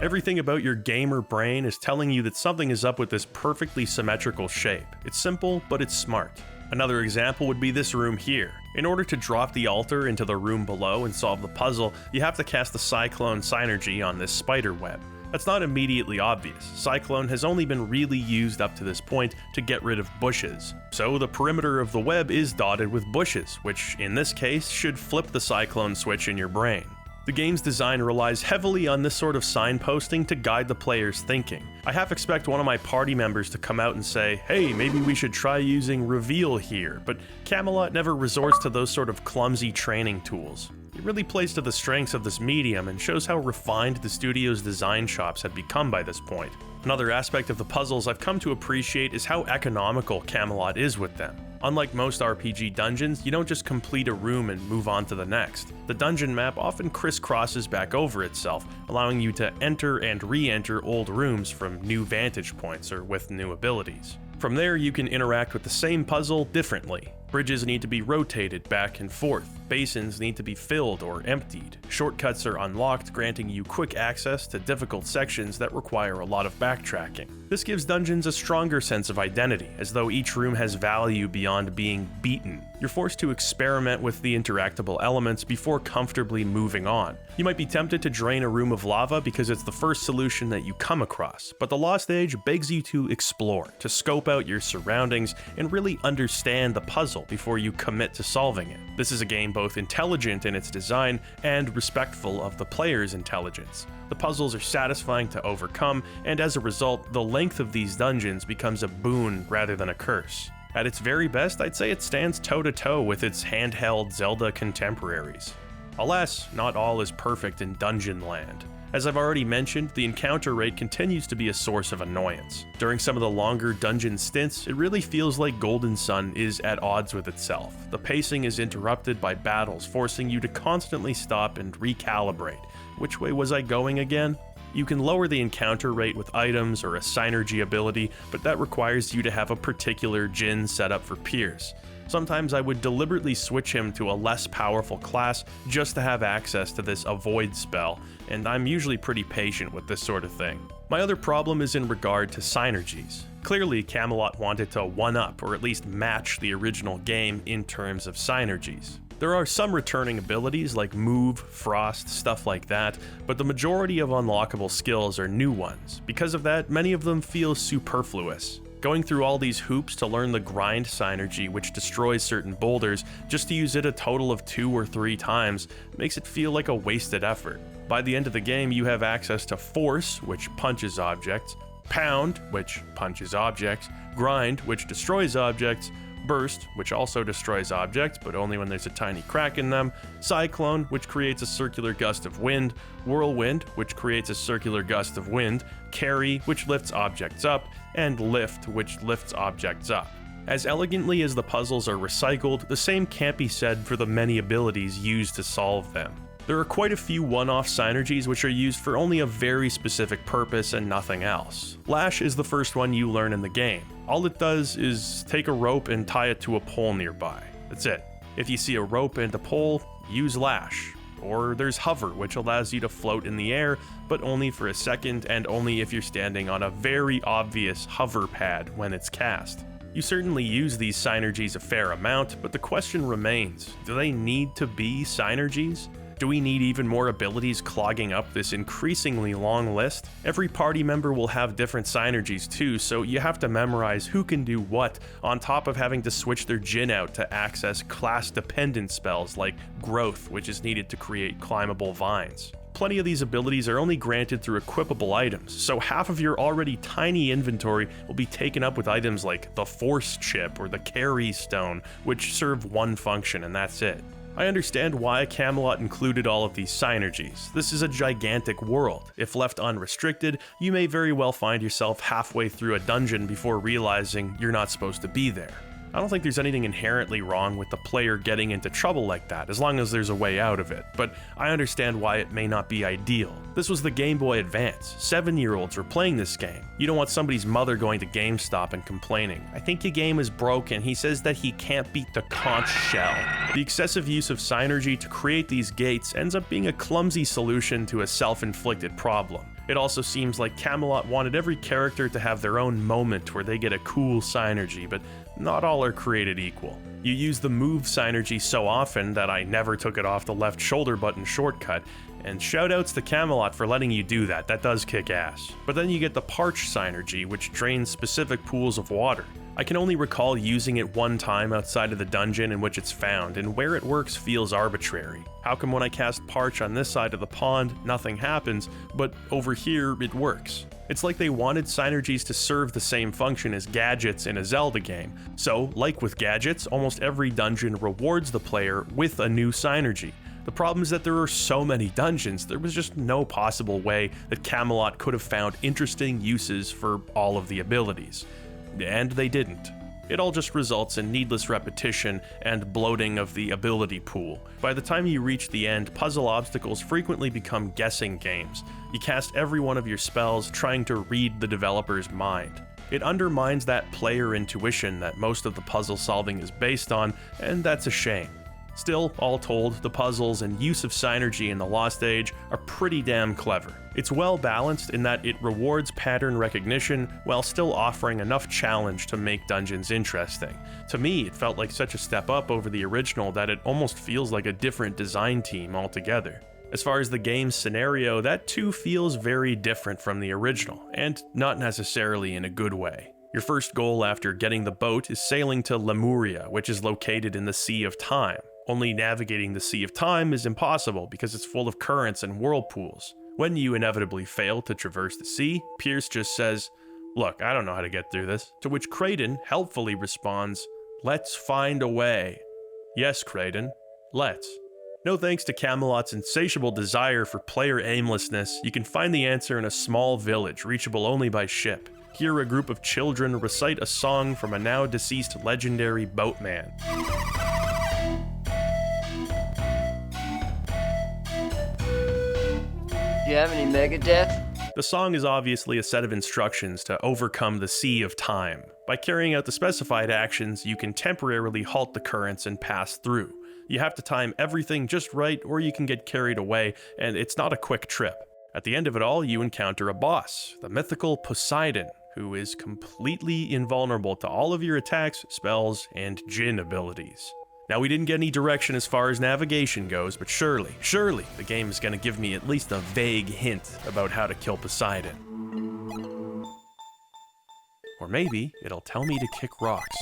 Speaker 1: Everything about your gamer brain is telling you that something is up with this perfectly symmetrical shape. It's simple, but it's smart. Another example would be this room here. In order to drop the altar into the room below and solve the puzzle, you have to cast the Cyclone Psynergy on this spider web. That's not immediately obvious. Cyclone has only been really used up to this point to get rid of bushes. So the perimeter of the web is dotted with bushes, which in this case should flip the Cyclone switch in your brain. The game's design relies heavily on this sort of signposting to guide the player's thinking. I half expect one of my party members to come out and say, hey, maybe we should try using reveal here, but Camelot never resorts to those sort of clumsy training tools. It really plays to the strengths of this medium and shows how refined the studio's design chops had become by this point. Another aspect of the puzzles I've come to appreciate is how economical Camelot is with them. Unlike most RPG dungeons, you don't just complete a room and move on to the next. The dungeon map often crisscrosses back over itself, allowing you to enter and re-enter old rooms from new vantage points or with new abilities. From there, you can interact with the same puzzle differently. Bridges need to be rotated back and forth. Basins need to be filled or emptied. Shortcuts are unlocked, granting you quick access to difficult sections that require a lot of backtracking. This gives dungeons a stronger sense of identity, as though each room has value beyond being beaten. You're forced to experiment with the interactable elements before comfortably moving on. You might be tempted to drain a room of lava because it's the first solution that you come across, but the Lost Age begs you to explore, to scope out your surroundings, and really understand the puzzle before you commit to solving it. This is a game both intelligent in its design and respectful of the player's intelligence. The puzzles are satisfying to overcome, and as a result, the length of these dungeons becomes a boon rather than a curse. At its very best, I'd say it stands toe-to-toe with its handheld Zelda contemporaries. Alas, not all is perfect in Dungeon Land. As I've already mentioned, the encounter rate continues to be a source of annoyance. During some of the longer dungeon stints, it really feels like Golden Sun is at odds with itself. The pacing is interrupted by battles, forcing you to constantly stop and recalibrate. Which way was I going again? You can lower the encounter rate with items or a Psynergy ability, but that requires you to have a particular Jinn set up for Pierce. Sometimes I would deliberately switch him to a less powerful class just to have access to this avoid spell, and I'm usually pretty patient with this sort of thing. My other problem is in regard to Psynergies. Clearly, Camelot wanted to one-up or at least match the original game in terms of Psynergies. There are some returning abilities like Move, Frost, stuff like that, but the majority of unlockable skills are new ones. Because of that, many of them feel superfluous. Going through all these hoops to learn the Grind Psynergy, which destroys certain boulders, just to use it a total of 2 or 3 times, makes it feel like a wasted effort. By the end of the game, you have access to Force, which punches objects, Pound, which punches objects, Grind, which destroys objects, Burst, which also destroys objects, but only when there's a tiny crack in them, Cyclone, which creates a circular gust of wind, Whirlwind, which creates a circular gust of wind, Carry, which lifts objects up, and Lift, which lifts objects up. As elegantly as the puzzles are recycled, the same can't be said for the many abilities used to solve them. There are quite a few one-off Psynergies which are used for only a very specific purpose and nothing else. Lash is the first one you learn in the game. All it does is take a rope and tie it to a pole nearby. That's it. If you see a rope and a pole, use Lash. Or there's Hover, which allows you to float in the air, but only for a second and only if you're standing on a very obvious hover pad when it's cast. You certainly use these Psynergies a fair amount, but the question remains, do they need to be Psynergies? Do we need even more abilities clogging up this increasingly long list? Every party member will have different Psynergies too, so you have to memorize who can do what, on top of having to switch their Jinn out to access class-dependent spells like Growth, which is needed to create climbable vines. Plenty of these abilities are only granted through equipable items, so half of your already tiny inventory will be taken up with items like the Force Chip or the Carry Stone, which serve one function and that's it. I understand why Camelot included all of these Psynergies. This is a gigantic world. If left unrestricted, you may very well find yourself halfway through a dungeon before realizing you're not supposed to be there. I don't think there's anything inherently wrong with the player getting into trouble like that, as long as there's a way out of it, but I understand why it may not be ideal. This was the Game Boy Advance. 7-year-olds were playing this game. You don't want somebody's mother going to GameStop and complaining, "I think your game is broken, he says that he can't beat the conch shell." The excessive use of Psynergy to create these gates ends up being a clumsy solution to a self-inflicted problem. It also seems like Camelot wanted every character to have their own moment where they get a cool Psynergy, but not all are created equal. You use the move Psynergy so often that I never took it off the left shoulder button shortcut, and shoutouts to Camelot for letting you do that, that does kick ass. But then you get the Parch Psynergy, which drains specific pools of water. I can only recall using it one time outside of the dungeon in which it's found, and where it works feels arbitrary. How come when I cast Parch on this side of the pond, nothing happens, but over here it works? It's like they wanted Psynergies to serve the same function as gadgets in a Zelda game. So, like with gadgets, almost every dungeon rewards the player with a new Psynergy. The problem is that there are so many dungeons, there was just no possible way that Camelot could have found interesting uses for all of the abilities. And they didn't. It all just results in needless repetition and bloating of the ability pool. By the time you reach the end, puzzle obstacles frequently become guessing games. You cast every one of your spells trying to read the developer's mind. It undermines that player intuition that most of the puzzle solving is based on, and that's a shame. Still, all told, the puzzles and use of Psynergy in the Lost Age are pretty damn clever. It's well balanced in that it rewards pattern recognition while still offering enough challenge to make dungeons interesting. To me, it felt like such a step up over the original that it almost feels like a different design team altogether. As far as the game's scenario, that too feels very different from the original, and not necessarily in a good way. Your first goal after getting the boat is sailing to Lemuria, which is located in the Sea of Time. Only navigating the Sea of Time is impossible because it's full of currents and whirlpools. When you inevitably fail to traverse the sea, Pierce just says, "Look, I don't know how to get through this." To which Kraden helpfully responds, "Let's find a way." Yes, Kraden, let's. No thanks to Camelot's insatiable desire for player aimlessness, you can find the answer in a small village reachable only by ship. Here a group of children recite a song from a now deceased legendary boatman.
Speaker 4: Do you have any Megadeth?
Speaker 1: The song is obviously a set of instructions to overcome the Sea of Time. By carrying out the specified actions, you can temporarily halt the currents and pass through. You have to time everything just right or you can get carried away, and it's not a quick trip. At the end of it all, you encounter a boss, the mythical Poseidon, who is completely invulnerable to all of your attacks, spells, and Jinn abilities. Now, we didn't get any direction as far as navigation goes, but surely, the game is going to give me at least a vague hint about how to kill Poseidon. Or maybe it'll tell me to kick rocks.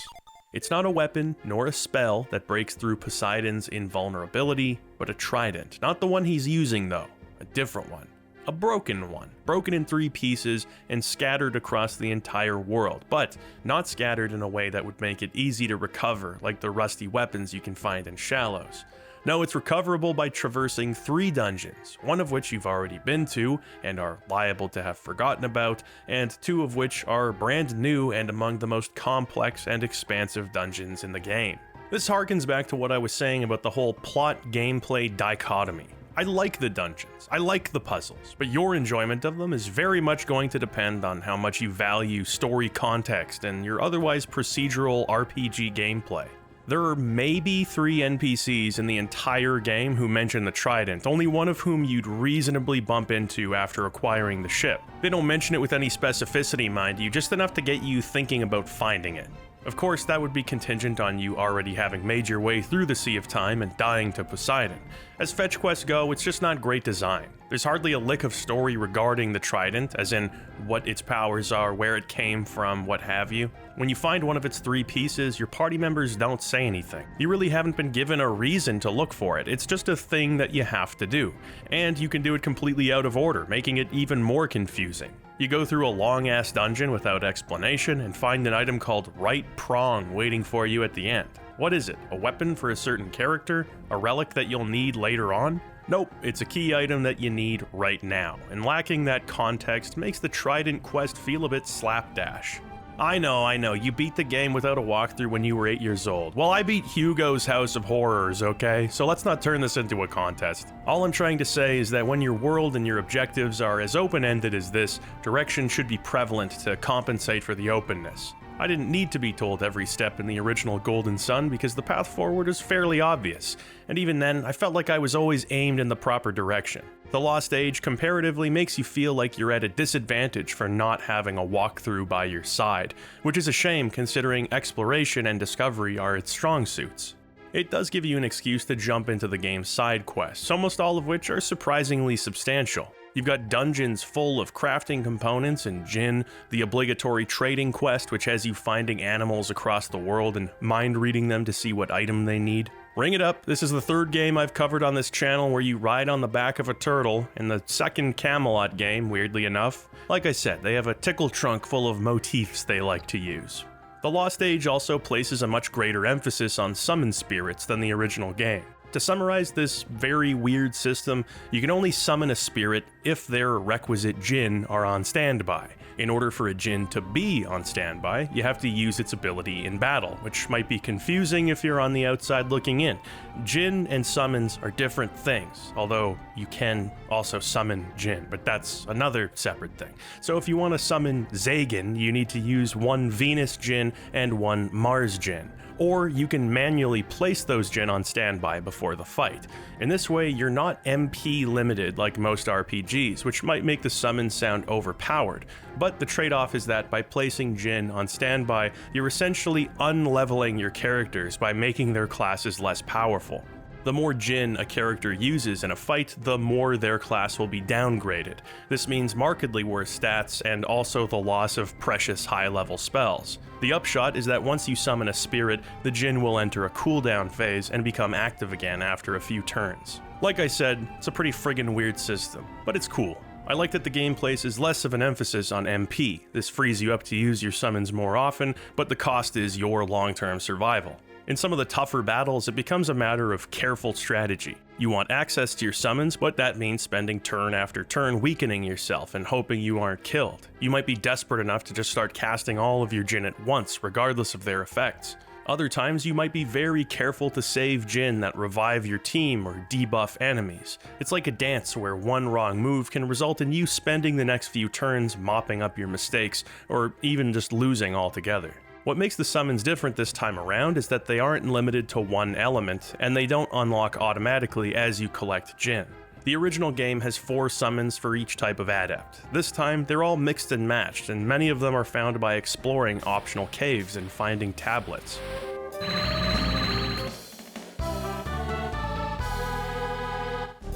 Speaker 1: It's not a weapon nor a spell that breaks through Poseidon's invulnerability, but a trident. Not the one he's using though, a different one. A broken one, broken in 3 pieces and scattered across the entire world, but not scattered in a way that would make it easy to recover like the rusty weapons you can find in Shallows. No, it's recoverable by traversing 3 dungeons, one of which you've already been to and are liable to have forgotten about, and 2 of which are brand new and among the most complex and expansive dungeons in the game. This harkens back to what I was saying about the whole plot-gameplay dichotomy. I like the dungeons, I like the puzzles, but your enjoyment of them is very much going to depend on how much you value story context and your otherwise procedural RPG gameplay. There are maybe 3 NPCs in the entire game who mention the Trident, only one of whom you'd reasonably bump into after acquiring the ship. They don't mention it with any specificity, mind you, just enough to get you thinking about finding it. Of course, that would be contingent on you already having made your way through the Sea of Time and dying to Poseidon. As fetch quests go, it's just not great design. There's hardly a lick of story regarding the Trident, as in what its powers are, where it came from, what have you. When you find one of its 3 pieces, your party members don't say anything. You really haven't been given a reason to look for it, it's just a thing that you have to do. And you can do it completely out of order, making it even more confusing. You go through a long-ass dungeon without explanation and find an item called Right Prong waiting for you at the end. What is it? A weapon for a certain character? A relic that you'll need later on? Nope, it's a key item that you need right now, and lacking that context makes the Trident quest feel a bit slapdash. I know, you beat the game without a walkthrough when you were 8 years old. Well, I beat Hugo's House of Horrors, okay? So let's not turn this into a contest. All I'm trying to say is that when your world and your objectives are as open-ended as this, direction should be prevalent to compensate for the openness. I didn't need to be told every step in the original Golden Sun because the path forward is fairly obvious, and even then, I felt like I was always aimed in the proper direction. The Lost Age comparatively makes you feel like you're at a disadvantage for not having a walkthrough by your side, which is a shame considering exploration and discovery are its strong suits. It does give you an excuse to jump into the game's side quests, almost all of which are surprisingly substantial. You've got dungeons full of crafting components and Jinn, the obligatory trading quest which has you finding animals across the world and mind-reading them to see what item they need. Ring it up, this is the third game I've covered on this channel where you ride on the back of a turtle, and the second Camelot game, weirdly enough. Like I said, they have a tickle trunk full of motifs they like to use. The Lost Age also places a much greater emphasis on summon spirits than the original game. To summarize this very weird system, you can only summon a spirit if their requisite Jinn are on standby. In order for a Jinn to be on standby, you have to use its ability in battle, which might be confusing if you're on the outside looking in. Jinn and summons are different things, although you can also summon Jinn, but that's another separate thing. So if you want to summon Zagan, you need to use one Venus Jinn and one Mars Jinn. Or you can manually place those Jinn on standby before the fight. In this way, you're not MP limited like most RPGs, which might make the summons sound overpowered. But the trade-off is that by placing Jinn on standby, you're essentially unleveling your characters by making their classes less powerful. The more Jinn a character uses in a fight, the more their class will be downgraded. This means markedly worse stats and also the loss of precious high-level spells. The upshot is that once you summon a spirit, the Jinn will enter a cooldown phase and become active again after a few turns. Like I said, it's a pretty friggin' weird system, but it's cool. I like that the game places less of an emphasis on MP. This frees you up to use your summons more often, but the cost is your long-term survival. In some of the tougher battles, it becomes a matter of careful strategy. You want access to your summons, but that means spending turn after turn weakening yourself and hoping you aren't killed. You might be desperate enough to just start casting all of your Jinn at once, regardless of their effects. Other times, you might be very careful to save Jinn that revive your team or debuff enemies. It's like a dance where one wrong move can result in you spending the next few turns mopping up your mistakes, or even just losing altogether. What makes the summons different this time around is that they aren't limited to one element, and they don't unlock automatically as you collect Jinn. The original game has 4 summons for each type of adept. This time, they're all mixed and matched, and many of them are found by exploring optional caves and finding tablets.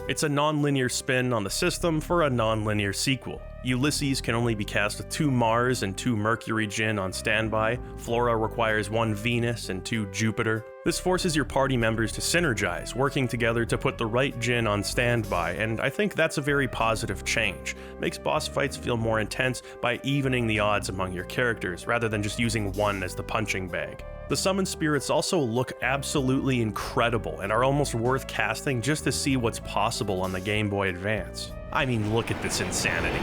Speaker 1: It's a non-linear spin on the system for a non-linear sequel. Ulysses can only be cast with 2 Mars and 2 Mercury Jinn on standby. Flora requires 1 Venus and 2 Jupiter. This forces your party members to synergize, working together to put the right Jinn on standby, and I think that's a very positive change. Makes boss fights feel more intense by evening the odds among your characters, rather than just using one as the punching bag. The summon spirits also look absolutely incredible and are almost worth casting just to see what's possible on the Game Boy Advance. I mean, look at this insanity.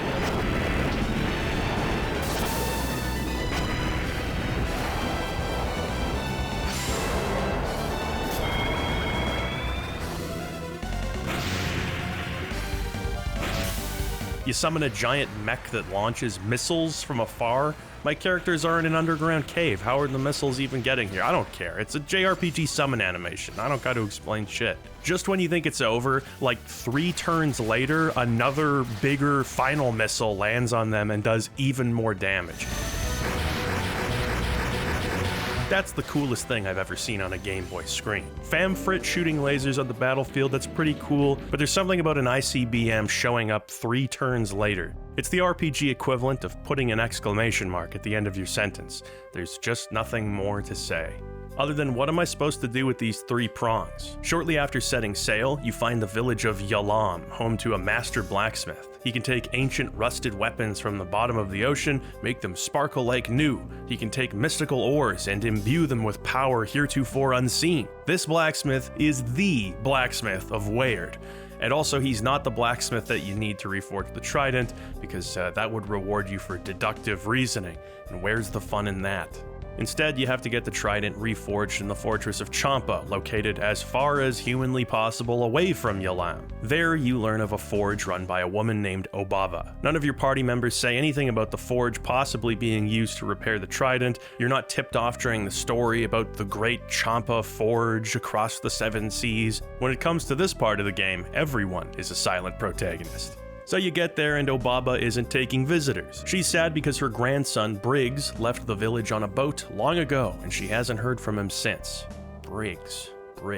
Speaker 1: You summon a giant mech that launches missiles from afar. My characters are in an underground cave. How are the missiles even getting here? I don't care. It's a JRPG summon animation. I don't got to explain shit. Just when you think it's over, like 3 turns later, another bigger final missile lands on them and does even more damage. That's the coolest thing I've ever seen on a Game Boy screen. Famfrit shooting lasers on the battlefield, that's pretty cool, but there's something about an ICBM showing up 3 turns later. It's the RPG equivalent of putting an exclamation mark at the end of your sentence. There's just nothing more to say. Other than what am I supposed to do with these 3 prongs? Shortly after setting sail, you find the village of Yalam, home to a master blacksmith. He can take ancient rusted weapons from the bottom of the ocean, make them sparkle like new. He can take mystical ores and imbue them with power heretofore unseen. This blacksmith is the blacksmith of Weird. And also, he's not the blacksmith that you need to reforge the Trident, because that would reward you for deductive reasoning, and where's the fun in that? Instead, you have to get the trident reforged in the fortress of Champa, located as far as humanly possible away from Yalam. There, you learn of a forge run by a woman named Obava. None of your party members say anything about the forge possibly being used to repair the trident. You're not tipped off during the story about the great Champa forge across the seven seas. When it comes to this part of the game, everyone is a silent protagonist. So you get there and Obaba isn't taking visitors. She's sad because her grandson, Briggs, left the village on a boat long ago and she hasn't heard from him since. Briggs.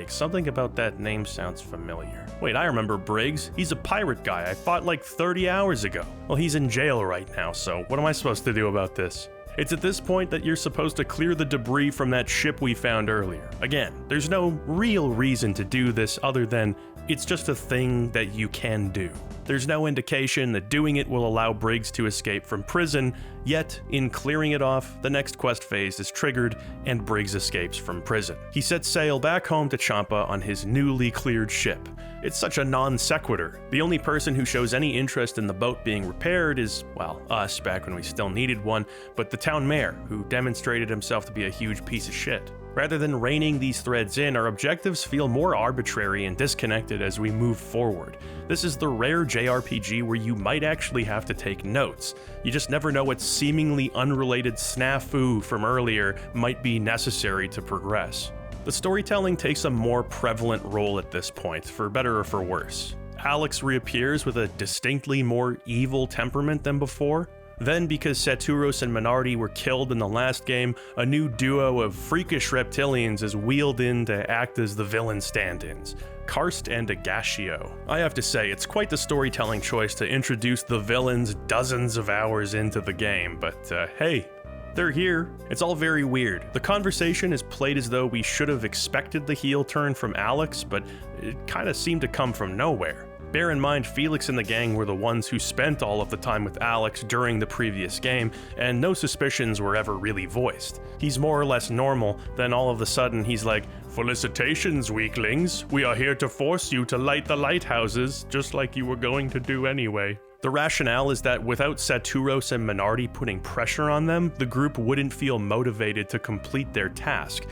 Speaker 1: Something about that name sounds familiar. Wait, I remember Briggs. He's a pirate guy I fought like 30 hours ago. Well, he's in jail right now, so what am I supposed to do about this? It's at this point that you're supposed to clear the debris from that ship we found earlier. Again, there's no real reason to do this other than it's just a thing that you can do. There's no indication that doing it will allow Briggs to escape from prison, yet in clearing it off, the next quest phase is triggered and Briggs escapes from prison. He sets sail back home to Champa on his newly cleared ship. It's such a non sequitur. The only person who shows any interest in the boat being repaired is, well, us back when we still needed one, but the town mayor, who demonstrated himself to be a huge piece of shit. Rather than reining these threads in, our objectives feel more arbitrary and disconnected as we move forward. This is the rare JRPG where you might actually have to take notes. You just never know what seemingly unrelated snafu from earlier might be necessary to progress. The storytelling takes a more prevalent role at this point, for better or for worse. Alex reappears with a distinctly more evil temperament than before. Then, because Saturos and Minardi were killed in the last game, a new duo of freakish reptilians is wheeled in to act as the villain stand-ins, Karst and Agashio. I have to say, it's quite the storytelling choice to introduce the villains dozens of hours into the game, but hey, they're here. It's all very weird. The conversation is played as though we should have expected the heel turn from Alex, but it kinda seemed to come from nowhere. Bear in mind, Felix and the gang were the ones who spent all of the time with Alex during the previous game, and no suspicions were ever really voiced. He's more or less normal, then all of a sudden he's like, "Felicitations, weaklings. We are here to force you to light the lighthouses, just like you were going to do anyway." The rationale is that without Saturos and Minardi putting pressure on them, the group wouldn't feel motivated to complete their task.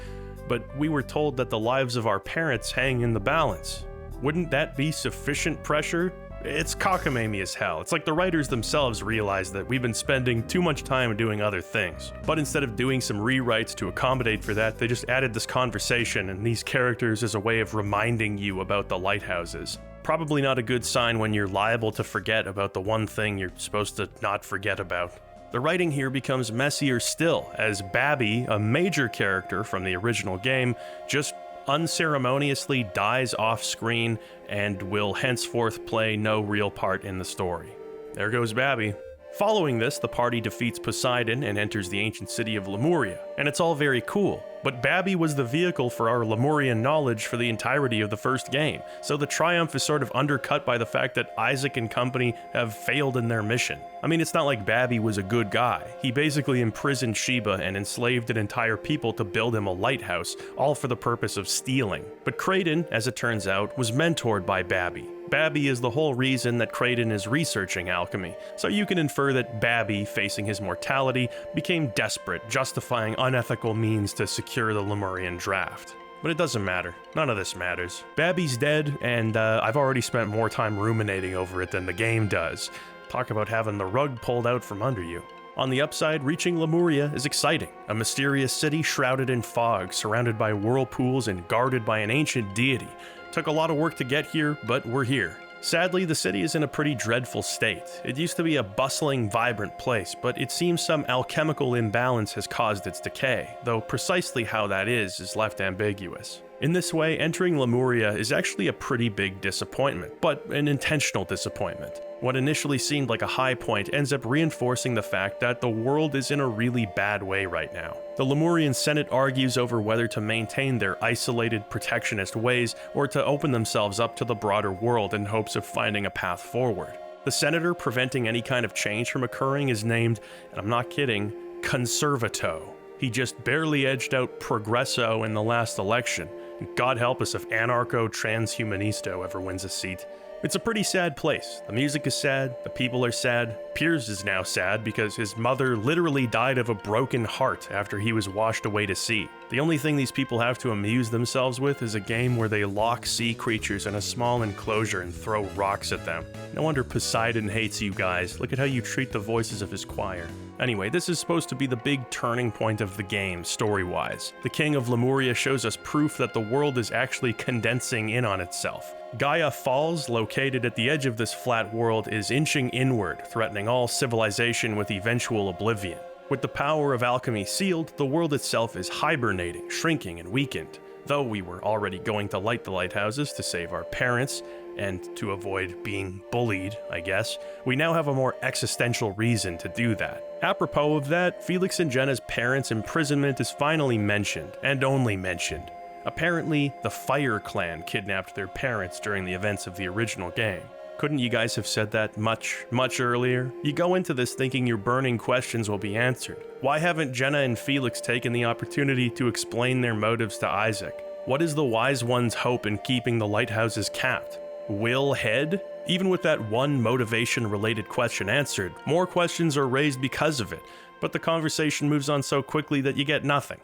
Speaker 1: But we were told that the lives of our parents hang in the balance. Wouldn't that be sufficient pressure? It's cockamamie as hell. It's like the writers themselves realize that we've been spending too much time doing other things. But instead of doing some rewrites to accommodate for that, they just added this conversation and these characters as a way of reminding you about the lighthouses. Probably not a good sign when you're liable to forget about the one thing you're supposed to not forget about. The writing here becomes messier still, as Babby, a major character from the original game, just unceremoniously dies off-screen and will henceforth play no real part in the story. There goes Babby. Following this, the party defeats Poseidon and enters the ancient city of Lemuria, and it's all very cool. But Babby was the vehicle for our Lemurian knowledge for the entirety of the first game, so the triumph is sort of undercut by the fact that Isaac and company have failed in their mission. I mean, it's not like Babby was a good guy. He basically imprisoned Sheba and enslaved an entire people to build him a lighthouse, all for the purpose of stealing. But Kraden, as it turns out, was mentored by Babby. Babby is the whole reason that Kraden is researching alchemy, so you can infer that Babby, facing his mortality, became desperate, justifying unethical means to secure the Lemurian draft. But it doesn't matter. None of this matters. Babby's dead, and I've already spent more time ruminating over it than the game does. Talk about having the rug pulled out from under you. On the upside, reaching Lemuria is exciting. A mysterious city shrouded in fog, surrounded by whirlpools and guarded by an ancient deity. Took a lot of work to get here, but we're here. Sadly, the city is in a pretty dreadful state. It used to be a bustling, vibrant place, but it seems some alchemical imbalance has caused its decay, though precisely how that is left ambiguous. In this way, entering Lemuria is actually a pretty big disappointment, but an intentional disappointment. What initially seemed like a high point ends up reinforcing the fact that the world is in a really bad way right now. The Lemurian Senate argues over whether to maintain their isolated, protectionist ways or to open themselves up to the broader world in hopes of finding a path forward. The senator preventing any kind of change from occurring is named, and I'm not kidding, Conservato. He just barely edged out Progresso in the last election. God help us if Anarcho Transhumanisto ever wins a seat. It's a pretty sad place. The music is sad, the people are sad. Piers is now sad because his mother literally died of a broken heart after he was washed away to sea. The only thing these people have to amuse themselves with is a game where they lock sea creatures in a small enclosure and throw rocks at them. No wonder Poseidon hates you guys. Look at how you treat the voices of his choir. Anyway, this is supposed to be the big turning point of the game, story-wise. The King of Lemuria shows us proof that the world is actually condensing in on itself. Gaia Falls, located at the edge of this flat world, is inching inward, threatening all civilization with eventual oblivion. With the power of alchemy sealed, the world itself is hibernating, shrinking, and weakened. Though we were already going to light the lighthouses to save our parents, and to avoid being bullied, I guess, we now have a more existential reason to do that. Apropos of that, Felix and Jenna's parents' imprisonment is finally mentioned, and only mentioned. Apparently, the Fire Clan kidnapped their parents during the events of the original game. Couldn't you guys have said that much earlier? You go into this thinking your burning questions will be answered. Why haven't Jenna and Felix taken the opportunity to explain their motives to Isaac? What is the Wise One's hope in keeping the lighthouses capped? Will Head? Even with that one motivation-related question answered, more questions are raised because of it, but the conversation moves on so quickly that you get nothing.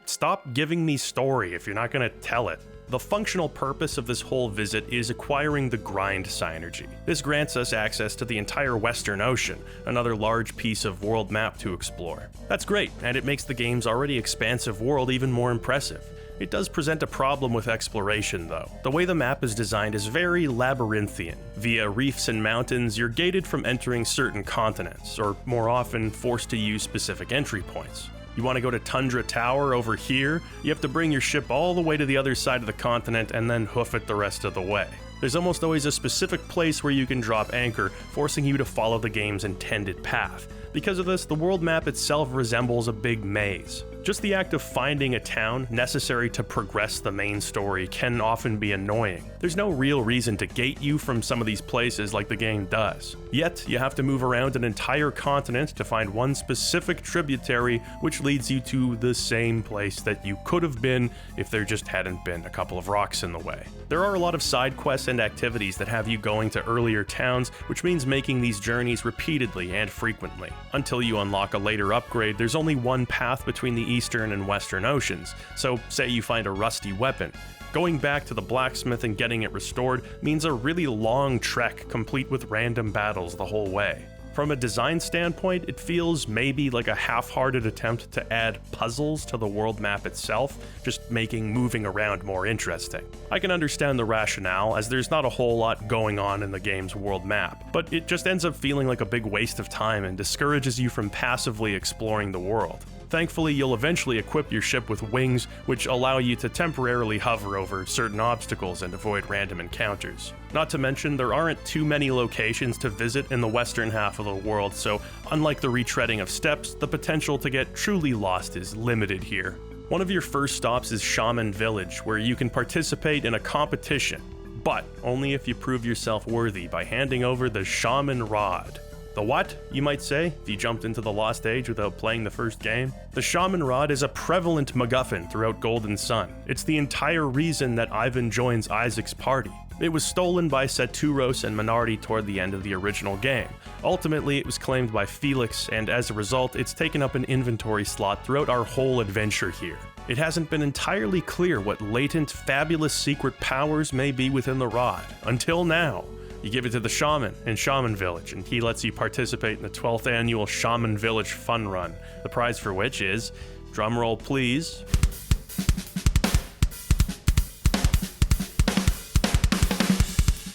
Speaker 1: Stop giving me story if you're not going to tell it. The functional purpose of this whole visit is acquiring the Grind Psynergy. This grants us access to the entire Western Ocean, another large piece of world map to explore. That's great, and it makes the game's already expansive world even more impressive. It does present a problem with exploration, though. The way the map is designed is very labyrinthian. Via reefs and mountains, you're gated from entering certain continents, or more often, forced to use specific entry points. You want to go to Tundra Tower over here? You have to bring your ship all the way to the other side of the continent and then hoof it the rest of the way. There's almost always a specific place where you can drop anchor, forcing you to follow the game's intended path. Because of this, the world map itself resembles a big maze. Just the act of finding a town necessary to progress the main story can often be annoying. There's no real reason to gate you from some of these places like the game does. Yet, you have to move around an entire continent to find one specific tributary which leads you to the same place that you could have been if there just hadn't been a couple of rocks in the way. There are a lot of side quests and activities that have you going to earlier towns, which means making these journeys repeatedly and frequently. Until you unlock a later upgrade, there's only one path between the Eastern and Western Oceans, so say you find a rusty weapon. Going back to the blacksmith and getting it restored means a really long trek complete with random battles the whole way. From a design standpoint, it feels maybe like a half-hearted attempt to add puzzles to the world map itself, just making moving around more interesting. I can understand the rationale, as there's not a whole lot going on in the game's world map, but it just ends up feeling like a big waste of time and discourages you from passively exploring the world. Thankfully, you'll eventually equip your ship with wings, which allow you to temporarily hover over certain obstacles and avoid random encounters. Not to mention, there aren't too many locations to visit in the western half of the world, so unlike the retreading of steps, the potential to get truly lost is limited here. One of your first stops is Shaman Village, where you can participate in a competition, but only if you prove yourself worthy by handing over the Shaman Rod. The what, you might say, if you jumped into the Lost Age without playing the first game? The Shaman Rod is a prevalent MacGuffin throughout Golden Sun. It's the entire reason that Ivan joins Isaac's party. It was stolen by Saturos and Minardi toward the end of the original game. Ultimately, it was claimed by Felix, and as a result, it's taken up an inventory slot throughout our whole adventure here. It hasn't been entirely clear what latent, fabulous secret powers may be within the Rod, until now. You give it to the Shaman in Shaman Village, and he lets you participate in the 12th annual Shaman Village Fun Run, the prize for which is, drumroll please,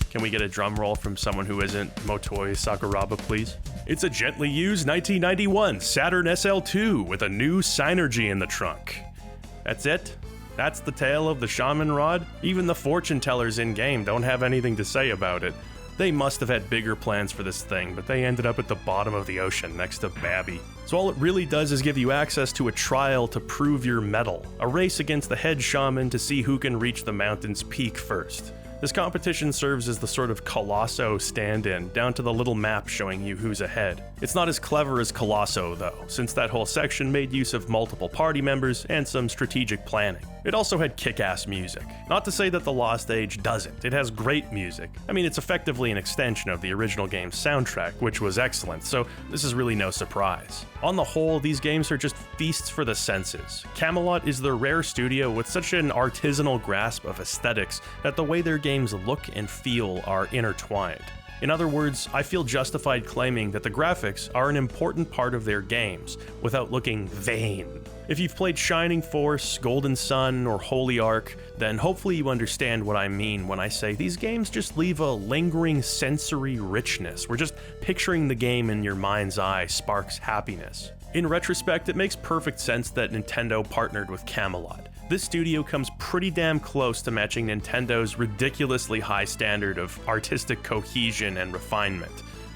Speaker 1: can we get a drum roll from someone who isn't Motoi Sakuraba, please? It's a gently used 1991 Saturn SL2 with a new Psynergy in the trunk. That's it? That's the tale of the Shaman Rod? Even the fortune tellers in-game don't have anything to say about it. They must have had bigger plans for this thing, but they ended up at the bottom of the ocean next to Babby. So all it really does is give you access to a trial to prove your mettle, a race against the head shaman to see who can reach the mountain's peak first. This competition serves as the sort of Colosso stand-in, down to the little map showing you who's ahead. It's not as clever as Colosso though, since that whole section made use of multiple party members and some strategic planning. It also had kick-ass music. Not to say that The Lost Age doesn't, it has great music. I mean, it's effectively an extension of the original game's soundtrack, which was excellent, so this is really no surprise. On the whole, these games are just feasts for the senses. Camelot is the rare studio with such an artisanal grasp of aesthetics that the way their games look and feel are intertwined. In other words, I feel justified claiming that the graphics are an important part of their games, without looking vain. If you've played Shining Force, Golden Sun, or Holy Ark, then hopefully you understand what I mean when I say these games just leave a lingering sensory richness, where just picturing the game in your mind's eye sparks happiness. In retrospect, it makes perfect sense that Nintendo partnered with Camelot. This studio comes pretty damn close to matching Nintendo's ridiculously high standard of artistic cohesion and refinement.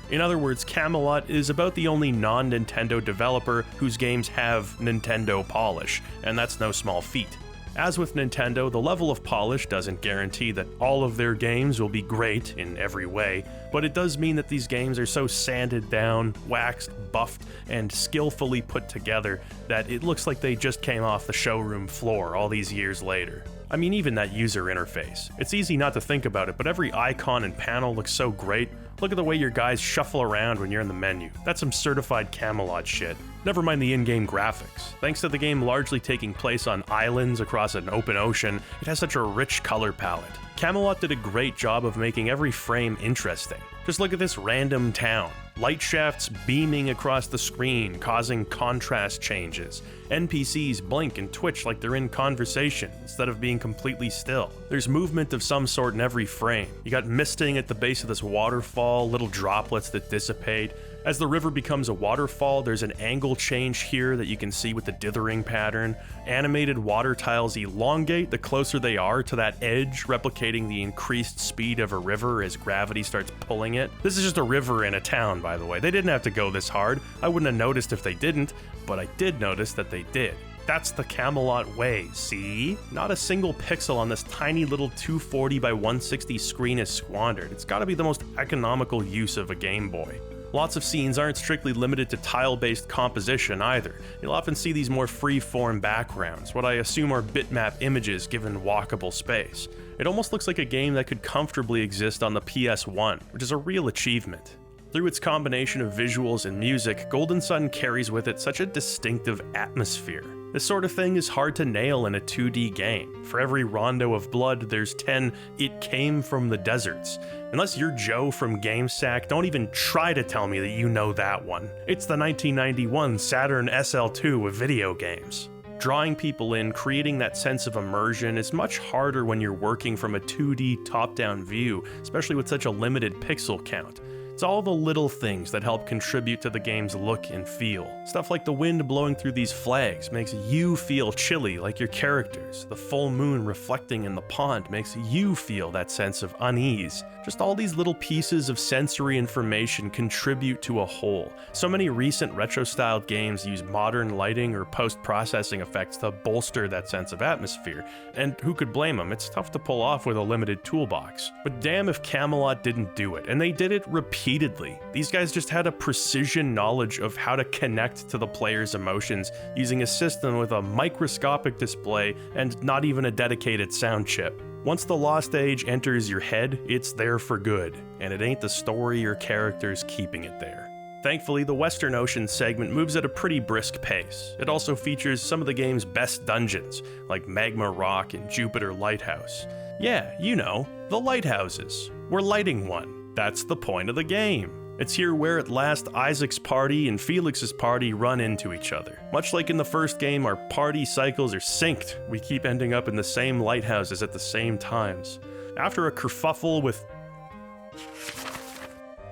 Speaker 1: In other words, Camelot is about the only non-Nintendo developer whose games have Nintendo polish, and that's no small feat. As with Nintendo, the level of polish doesn't guarantee that all of their games will be great in every way, but it does mean that these games are so sanded down, waxed, buffed, and skillfully put together that it looks like they just came off the showroom floor all these years later. I mean, even that user interface. It's easy not to think about it, but every icon and panel looks so great. Look at the way your guys shuffle around when you're in the menu. That's some certified Camelot shit. Never mind the in-game graphics. Thanks to the game largely taking place on islands across an open ocean, it has such a rich color palette. Camelot did a great job of making every frame interesting. Just look at this random town. Light shafts beaming across the screen, causing contrast changes. NPCs blink and twitch like they're in conversation, instead of being completely still. There's movement of some sort in every frame. You got misting at the base of this waterfall, little droplets that dissipate. As the river becomes a waterfall, there's an angle change here that you can see with the dithering pattern. Animated water tiles elongate the closer they are to that edge, replicating the increased speed of a river as gravity starts pulling it. This is just a river in a town, by the way. They didn't have to go this hard. I wouldn't have noticed if they didn't, but I did notice that they did. That's the Camelot way, see? Not a single pixel on this tiny little 240 by 160 screen is squandered. It's gotta be the most economical use of a Game Boy. Lots of scenes aren't strictly limited to tile-based composition either. You'll often see these more free-form backgrounds, what I assume are bitmap images given walkable space. It almost looks like a game that could comfortably exist on the PS1, which is a real achievement. Through its combination of visuals and music, Golden Sun carries with it such a distinctive atmosphere. This sort of thing is hard to nail in a 2D game. For every rondo of blood, there's 10 "it came from the deserts." Unless you're Joe from GameSack, don't even try to tell me that you know that one. It's the 1991 Saturn SL2 of video games. Drawing people in, creating that sense of immersion is much harder when you're working from a 2D top-down view, especially with such a limited pixel count. It's all the little things that help contribute to the game's look and feel. Stuff like the wind blowing through these flags makes you feel chilly like your characters. The full moon reflecting in the pond makes you feel that sense of unease. Just all these little pieces of sensory information contribute to a whole. So many recent retro-styled games use modern lighting or post-processing effects to bolster that sense of atmosphere, and who could blame them? It's tough to pull off with a limited toolbox. But damn if Camelot didn't do it, and they did it repeatedly. These guys just had a precision knowledge of how to connect to the player's emotions using a system with a microscopic display and not even a dedicated sound chip. Once The Lost Age enters your head, it's there for good, and it ain't the story or characters keeping it there. Thankfully, the Western Ocean segment moves at a pretty brisk pace. It also features some of the game's best dungeons, like Magma Rock and Jupiter Lighthouse. Yeah, you know, the lighthouses. We're lighting one. That's the point of the game. It's here where at last Isaac's party and Felix's party run into each other. Much like in the first game, our party cycles are synced. We keep ending up in the same lighthouses at the same times. After a kerfuffle with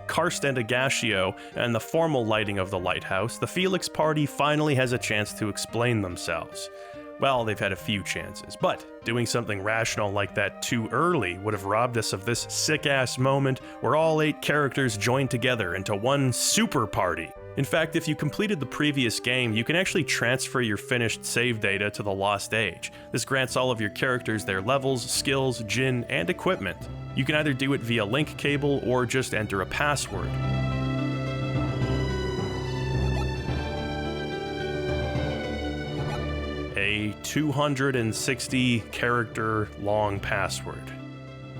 Speaker 1: Karst and Agashio and the formal lighting of the lighthouse, the Felix party finally has a chance to explain themselves. Well, they've had a few chances, but doing something rational like that too early would have robbed us of this sick-ass moment where all 8 characters join together into one super party. In fact, if you completed the previous game, you can actually transfer your finished save data to the Lost Age. This grants all of your characters their levels, skills, Jinn, and equipment. You can either do it via link cable or just enter a password. a 260 character long password.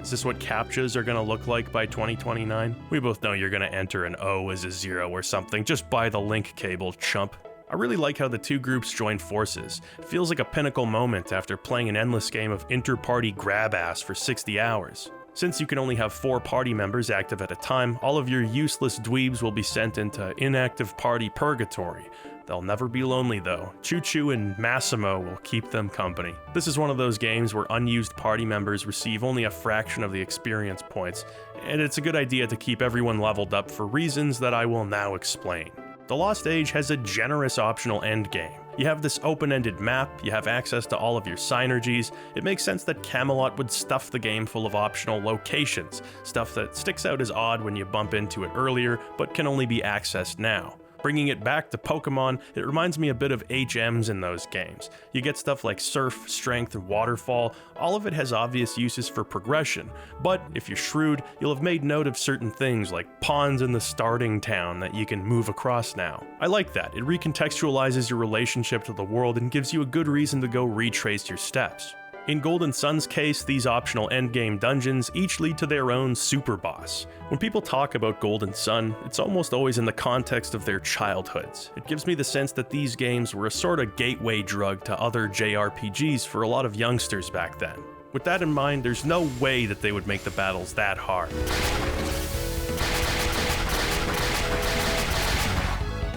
Speaker 1: Is this what CAPTCHAs are going to look like by 2029? We both know you're going to enter an O as a 0 or something. Just buy the link cable, chump. I really like how the two groups join forces. It feels like a pinnacle moment after playing an endless game of inter-party grab-ass for 60 hours. Since you can only have 4 party members active at a time, all of your useless dweebs will be sent into inactive party purgatory. They'll never be lonely though. Choo-Choo and Massimo will keep them company. This is one of those games where unused party members receive only a fraction of the experience points, and it's a good idea to keep everyone leveled up for reasons that I will now explain. The Lost Age has a generous optional endgame. You have this open-ended map, you have access to all of your Psynergies. It makes sense that Camelot would stuff the game full of optional locations, stuff that sticks out as odd when you bump into it earlier, but can only be accessed now. Bringing it back to Pokemon, it reminds me a bit of HMs in those games. You get stuff like Surf, Strength, and Waterfall. All of it has obvious uses for progression, but if you're shrewd, you'll have made note of certain things like pawns in the starting town that you can move across now. I like that. It recontextualizes your relationship to the world and gives you a good reason to go retrace your steps. In Golden Sun's case, these optional endgame dungeons each lead to their own super boss. When people talk about Golden Sun, it's almost always in the context of their childhoods. It gives me the sense that these games were a sort of gateway drug to other JRPGs for a lot of youngsters back then. With that in mind, there's no way that they would make the battles that hard.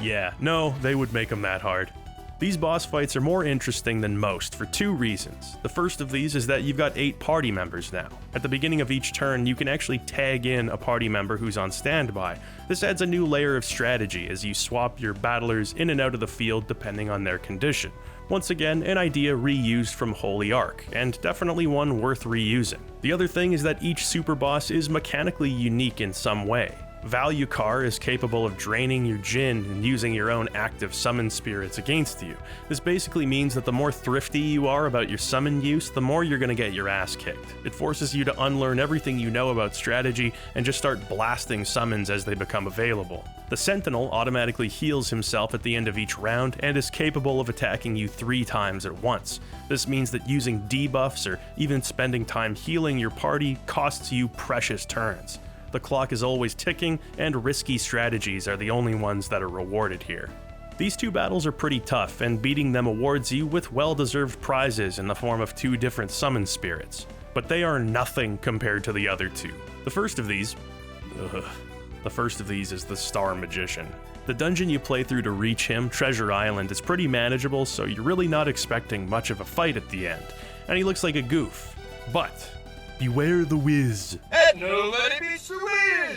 Speaker 1: Yeah, no, they would make them that hard. These boss fights are more interesting than most for 2 reasons. The first of these is that you've got 8 party members now. At the beginning of each turn, you can actually tag in a party member who's on standby. This adds a new layer of strategy as you swap your battlers in and out of the field depending on their condition. Once again, an idea reused from Holy Ark, and definitely one worth reusing. The other thing is that each super boss is mechanically unique in some way. Valuekar is capable of draining your Jinn and using your own active summon spirits against you. This basically means that the more thrifty you are about your summon use, the more you're going to get your ass kicked. It forces you to unlearn everything you know about strategy and just start blasting summons as they become available. The Sentinel automatically heals himself at the end of each round and is capable of attacking you 3 times at once. This means that using debuffs or even spending time healing your party costs you precious turns. The clock is always ticking, and risky strategies are the only ones that are rewarded here. These 2 battles are pretty tough, and beating them awards you with well-deserved prizes in the form of 2 different summon spirits. But they are nothing compared to the other 2. The first of these is the Star Magician. The dungeon you play through to reach him, Treasure Island, is pretty manageable, so you're really not expecting much of a fight at the end. And he looks like a goof. But beware the Wiz.
Speaker 6: And nobody beats the Wiz!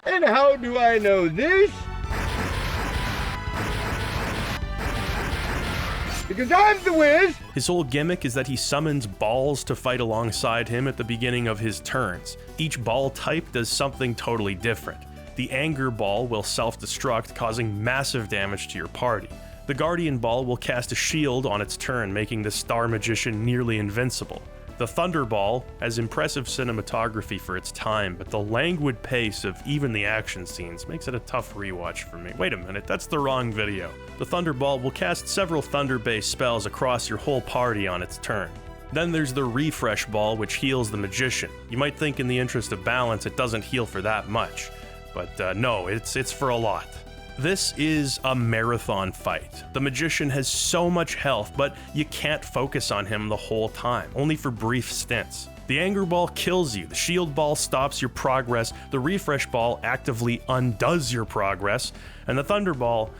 Speaker 6: And how do I know this? Because I'm the Wiz!
Speaker 1: His whole gimmick is that he summons balls to fight alongside him at the beginning of his turns. Each ball type does something totally different. The Anger Ball will self-destruct, causing massive damage to your party. The Guardian Ball will cast a shield on its turn, making the Star Magician nearly invincible. The Thunderball has impressive cinematography for its time, but the languid pace of even the action scenes makes it a tough rewatch for me. Wait a minute, that's the wrong video. The Thunderball will cast several thunder-based spells across your whole party on its turn. Then there's the Refresh Ball, which heals the Magician. You might think in the interest of balance it doesn't heal for that much, but no, it's for a lot. This is a marathon fight. The Magician has so much health, but you can't focus on him the whole time, only for brief stints. The Anger Ball kills you, the Shield Ball stops your progress, the Refresh Ball actively undoes your progress, and the Thunder Ball,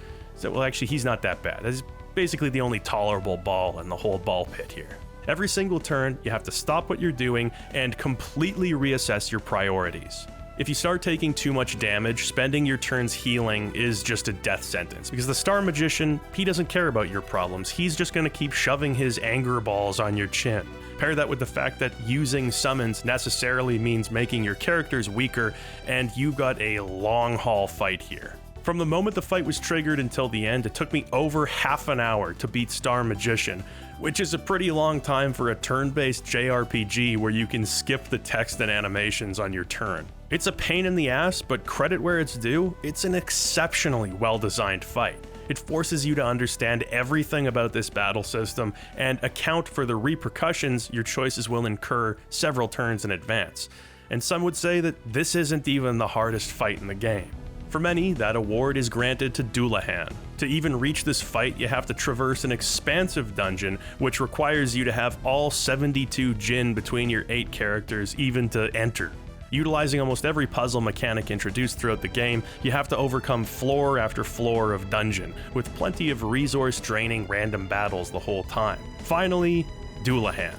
Speaker 1: well actually he's not that bad. That's basically the only tolerable ball in the whole ball pit here. Every single turn, you have to stop what you're doing and completely reassess your priorities. If you start taking too much damage, spending your turns healing is just a death sentence, because the Star Magician, he doesn't care about your problems, he's just going to keep shoving his anger balls on your chin. Pair that with the fact that using summons necessarily means making your characters weaker, and you've got a long haul fight here. From the moment the fight was triggered until the end, it took me over half an hour to beat Star Magician, which is a pretty long time for a turn-based JRPG where you can skip the text and animations on your turn. It's a pain in the ass, but credit where it's due, it's an exceptionally well-designed fight. It forces you to understand everything about this battle system and account for the repercussions your choices will incur several turns in advance. And some would say that this isn't even the hardest fight in the game. For many, that award is granted to Dullahan. To even reach this fight, you have to traverse an expansive dungeon, which requires you to have all 72 Jinn between your 8 characters even to enter. Utilizing almost every puzzle mechanic introduced throughout the game, you have to overcome floor after floor of dungeon, with plenty of resource-draining random battles the whole time. Finally, Dullahan.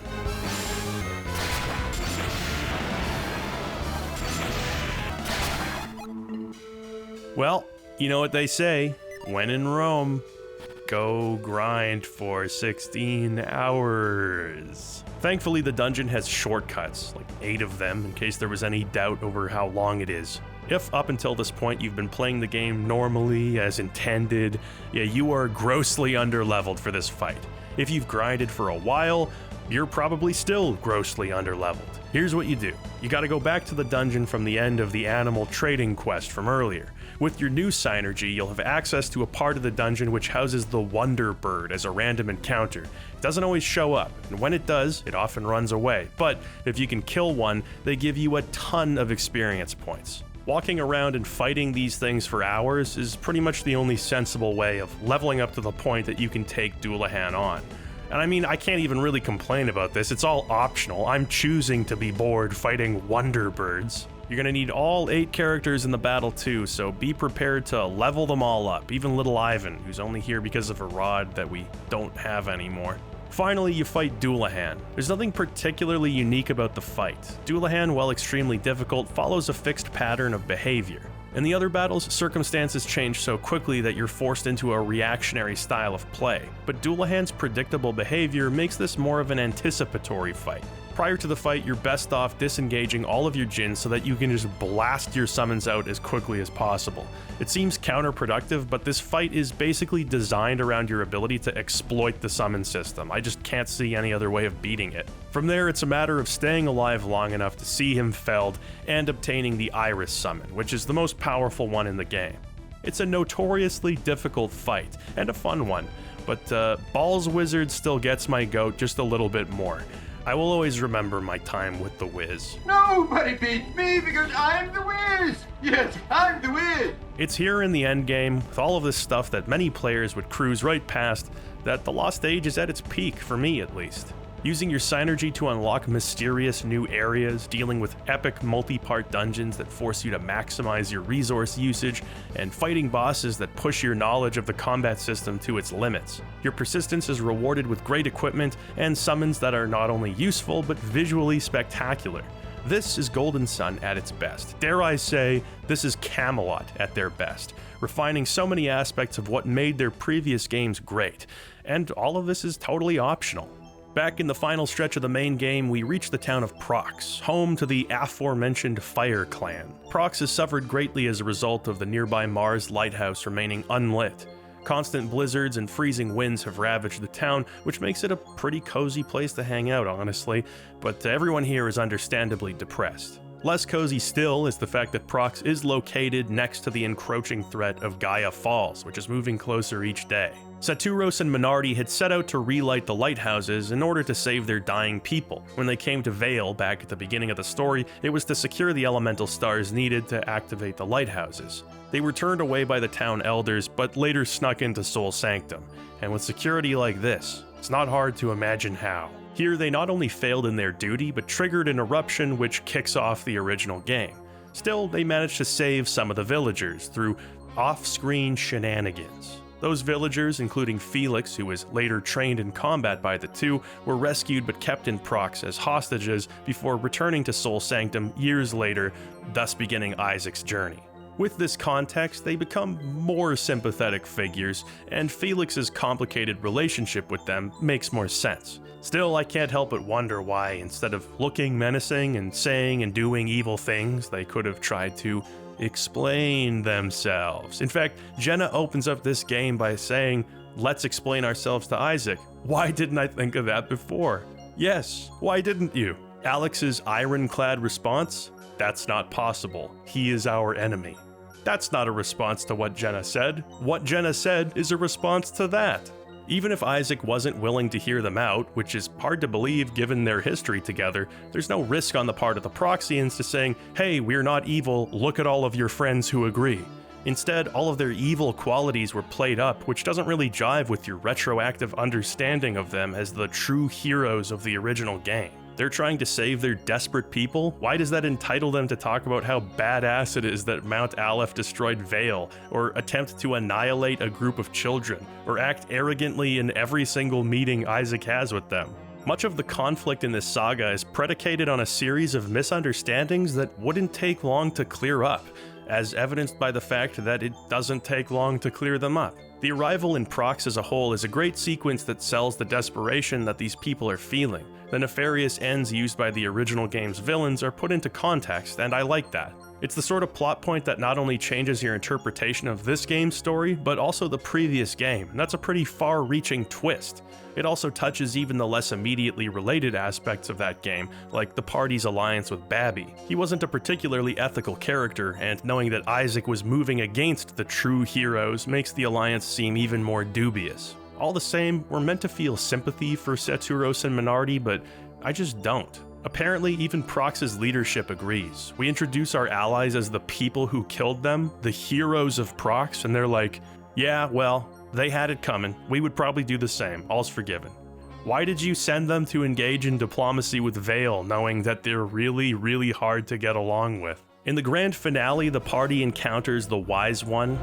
Speaker 1: Well, you know what they say, when in Rome, go grind for 16 hours. Thankfully, the dungeon has shortcuts, like 8 of them, in case there was any doubt over how long it is. If up until this point you've been playing the game normally, as intended, yeah, you are grossly underleveled for this fight. If you've grinded for a while, you're probably still grossly underleveled. Here's what you do. You gotta go back to the dungeon from the end of the animal trading quest from earlier. With your new Psynergy, you'll have access to a part of the dungeon which houses the Wonder Bird as a random encounter. It doesn't always show up, and when it does, it often runs away. But if you can kill one, they give you a ton of experience points. Walking around and fighting these things for hours is pretty much the only sensible way of leveling up to the point that you can take Dullahan on. And I mean, I can't even really complain about this, it's all optional. I'm choosing to be bored fighting Wonder Birds. You're gonna need all 8 characters in the battle too, so be prepared to level them all up, even little Ivan, who's only here because of a rod that we don't have anymore. Finally, you fight Dullahan. There's nothing particularly unique about the fight. Dullahan, while extremely difficult, follows a fixed pattern of behavior. In the other battles, circumstances change so quickly that you're forced into a reactionary style of play, but Dullahan's predictable behavior makes this more of an anticipatory fight. Prior to the fight, you're best off disengaging all of your Jinn so that you can just blast your summons out as quickly as possible. It seems counterproductive, but this fight is basically designed around your ability to exploit the summon system. I just can't see any other way of beating it. From there, it's a matter of staying alive long enough to see him felled and obtaining the Iris summon, which is the most powerful one in the game. It's a notoriously difficult fight, and a fun one, but Balls Wizard still gets my goat just a little bit more. I will always remember my time with the Wiz.
Speaker 6: Nobody beats me because I'm the Wiz! Yes, I'm the Wiz!
Speaker 1: It's here in the endgame, with all of this stuff that many players would cruise right past, that the Lost Age is at its peak, for me at least. Using your Psynergy to unlock mysterious new areas, dealing with epic multi-part dungeons that force you to maximize your resource usage, and fighting bosses that push your knowledge of the combat system to its limits. Your persistence is rewarded with great equipment and summons that are not only useful, but visually spectacular. This is Golden Sun at its best. Dare I say, this is Camelot at their best, refining so many aspects of what made their previous games great. And all of this is totally optional. Back in the final stretch of the main game, we reach the town of Prox, home to the aforementioned Fire Clan. Prox has suffered greatly as a result of the nearby Mars lighthouse remaining unlit. Constant blizzards and freezing winds have ravaged the town, which makes it a pretty cozy place to hang out, honestly, but everyone here is understandably depressed. Less cozy still is the fact that Prox is located next to the encroaching threat of Gaia Falls, which is moving closer each day. Saturos and Minardi had set out to relight the lighthouses in order to save their dying people. When they came to Vale back at the beginning of the story, it was to secure the elemental stars needed to activate the lighthouses. They were turned away by the town elders, but later snuck into Sol Sanctum. And with security like this, it's not hard to imagine how. Here they not only failed in their duty, but triggered an eruption which kicks off the original game. Still, they managed to save some of the villagers through off-screen shenanigans. Those villagers, including Felix, who was later trained in combat by the two, were rescued but kept in Prox as hostages before returning to Sol Sanctum years later, thus beginning Isaac's journey. With this context, they become more sympathetic figures, and Felix's complicated relationship with them makes more sense. Still, I can't help but wonder why, instead of looking menacing and saying and doing evil things, they could have tried to explain themselves. In fact, Jenna opens up this game by saying, "Let's explain ourselves to Isaac." Why didn't I think of that before? Yes, why didn't you? Alex's ironclad response? That's not possible. He is our enemy. That's not a response to what Jenna said. What Jenna said is a response to that. Even if Isaac wasn't willing to hear them out, which is hard to believe given their history together, there's no risk on the part of the Proxians to saying, hey, we're not evil, look at all of your friends who agree. Instead, all of their evil qualities were played up, which doesn't really jive with your retroactive understanding of them as the true heroes of the original game. They're trying to save their desperate people? Why does that entitle them to talk about how badass it is that Mount Aleph destroyed Vale, or attempt to annihilate a group of children, or act arrogantly in every single meeting Isaac has with them? Much of the conflict in this saga is predicated on a series of misunderstandings that wouldn't take long to clear up, as evidenced by the fact that it doesn't take long to clear them up. The arrival in Prox as a whole is a great sequence that sells the desperation that these people are feeling. The nefarious ends used by the original game's villains are put into context, and I like that. It's the sort of plot point that not only changes your interpretation of this game's story, but also the previous game, and that's a pretty far-reaching twist. It also touches even the less immediately related aspects of that game, like the party's alliance with Babby. He wasn't a particularly ethical character, and knowing that Isaac was moving against the true heroes makes the alliance seem even more dubious. All the same, we're meant to feel sympathy for Saturos and Minardi, but I just don't. Apparently, even Prox's leadership agrees. We introduce our allies as the people who killed them, the heroes of Prox, and they're like, yeah, well, they had it coming. We would probably do the same. All's forgiven. Why did you send them to engage in diplomacy with Vale, knowing that they're really, really hard to get along with? In the grand finale, the party encounters the Wise One.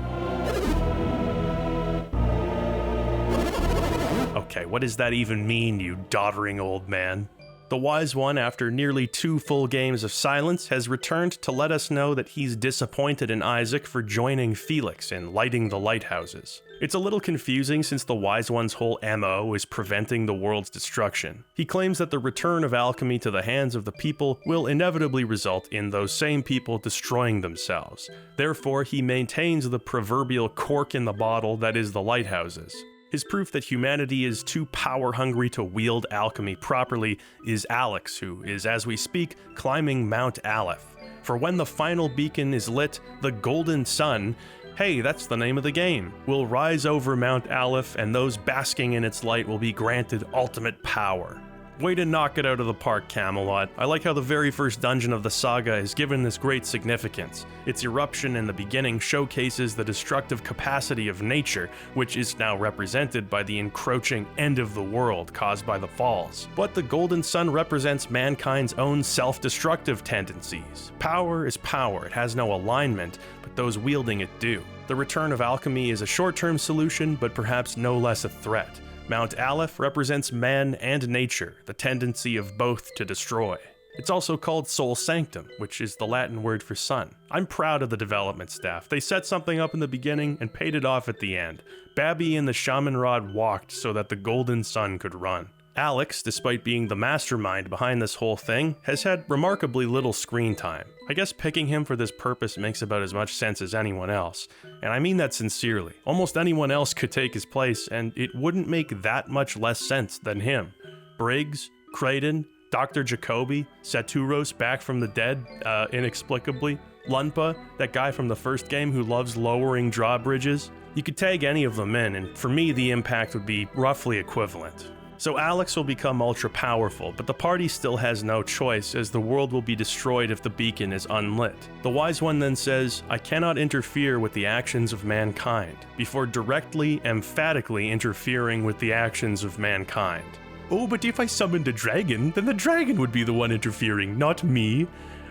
Speaker 1: Okay, what does that even mean, you doddering old man? The Wise One, after nearly 2 full games of silence, has returned to let us know that he's disappointed in Isaac for joining Felix in lighting the lighthouses. It's a little confusing since the Wise One's whole MO is preventing the world's destruction. He claims that the return of alchemy to the hands of the people will inevitably result in those same people destroying themselves. Therefore, he maintains the proverbial cork in the bottle that is the lighthouses. His proof that humanity is too power-hungry to wield alchemy properly is Alex, who is, as we speak, climbing Mount Aleph. For when the final beacon is lit, the Golden Sun, hey, that's the name of the game, will rise over Mount Aleph, and those basking in its light will be granted ultimate power. Way to knock it out of the park, Camelot. I like how the very first dungeon of the saga is given this great significance. Its eruption in the beginning showcases the destructive capacity of nature, which is now represented by the encroaching end of the world caused by the falls. But the Golden Sun represents mankind's own self-destructive tendencies. Power is power, it has no alignment, but those wielding it do. The return of alchemy is a short-term solution, but perhaps no less a threat. Mount Aleph represents man and nature, the tendency of both to destroy. It's also called Sol Sanctum, which is the Latin word for sun. I'm proud of the development staff. They set something up in the beginning and paid it off at the end. Babby and the Shaman Rod walked so that the Golden Sun could run. Alex, despite being the mastermind behind this whole thing, has had remarkably little screen time. I guess picking him for this purpose makes about as much sense as anyone else, and I mean that sincerely. Almost anyone else could take his place, and it wouldn't make that much less sense than him. Briggs, Creighton, Dr. Jacoby, Saturos back from the dead, inexplicably, Lunpa, that guy from the first game who loves lowering drawbridges. You could tag any of them in, and for me the impact would be roughly equivalent. So Alex will become ultra powerful, but the party still has no choice as the world will be destroyed if the beacon is unlit. The Wise One then says, I cannot interfere with the actions of mankind, before directly, emphatically interfering with the actions of mankind. Oh, but if I summoned a dragon, then the dragon would be the one interfering, not me.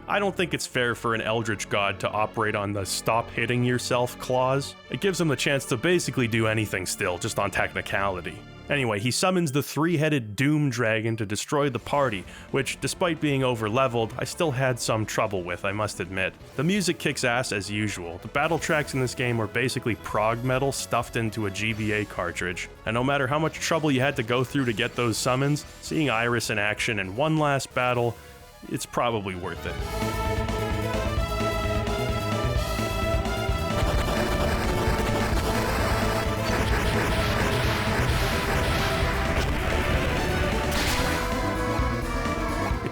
Speaker 1: I don't think it's fair for an eldritch god to operate on the stop hitting yourself clause. It gives him the chance to basically do anything still, just on technicality. Anyway, he summons the 3-headed Doom Dragon to destroy the party, which, despite being over-leveled, I still had some trouble with, I must admit. The music kicks ass as usual. The battle tracks in this game were basically prog metal stuffed into a GBA cartridge, and no matter how much trouble you had to go through to get those summons, seeing Iris in action in one last battle, it's probably worth it.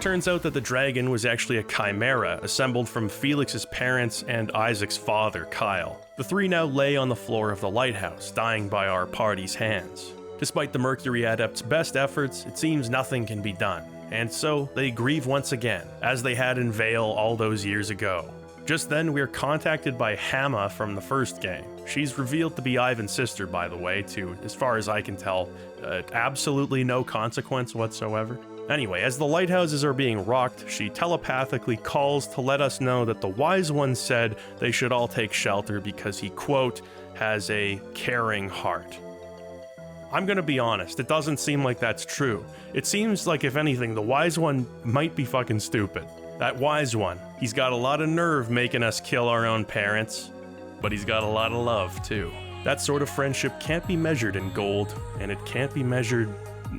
Speaker 1: It turns out that the dragon was actually a chimera assembled from Felix's parents and Isaac's father, Kyle. The three now lay on the floor of the lighthouse, dying by our party's hands. Despite the Mercury Adepts' best efforts, it seems nothing can be done, and so they grieve once again, as they had in Vale all those years ago. Just then, we are contacted by Hamma from the first game. She's revealed to be Ivan's sister, by the way, to, as far as I can tell, absolutely no consequence whatsoever. Anyway, as the lighthouses are being rocked, she telepathically calls to let us know that the Wise One said they should all take shelter because he, quote, has a caring heart. I'm gonna be honest, it doesn't seem like that's true. It seems like, if anything, the Wise One might be fucking stupid. That Wise One, he's got a lot of nerve making us kill our own parents, but he's got a lot of love, too. That sort of friendship can't be measured in gold, and it can't be measured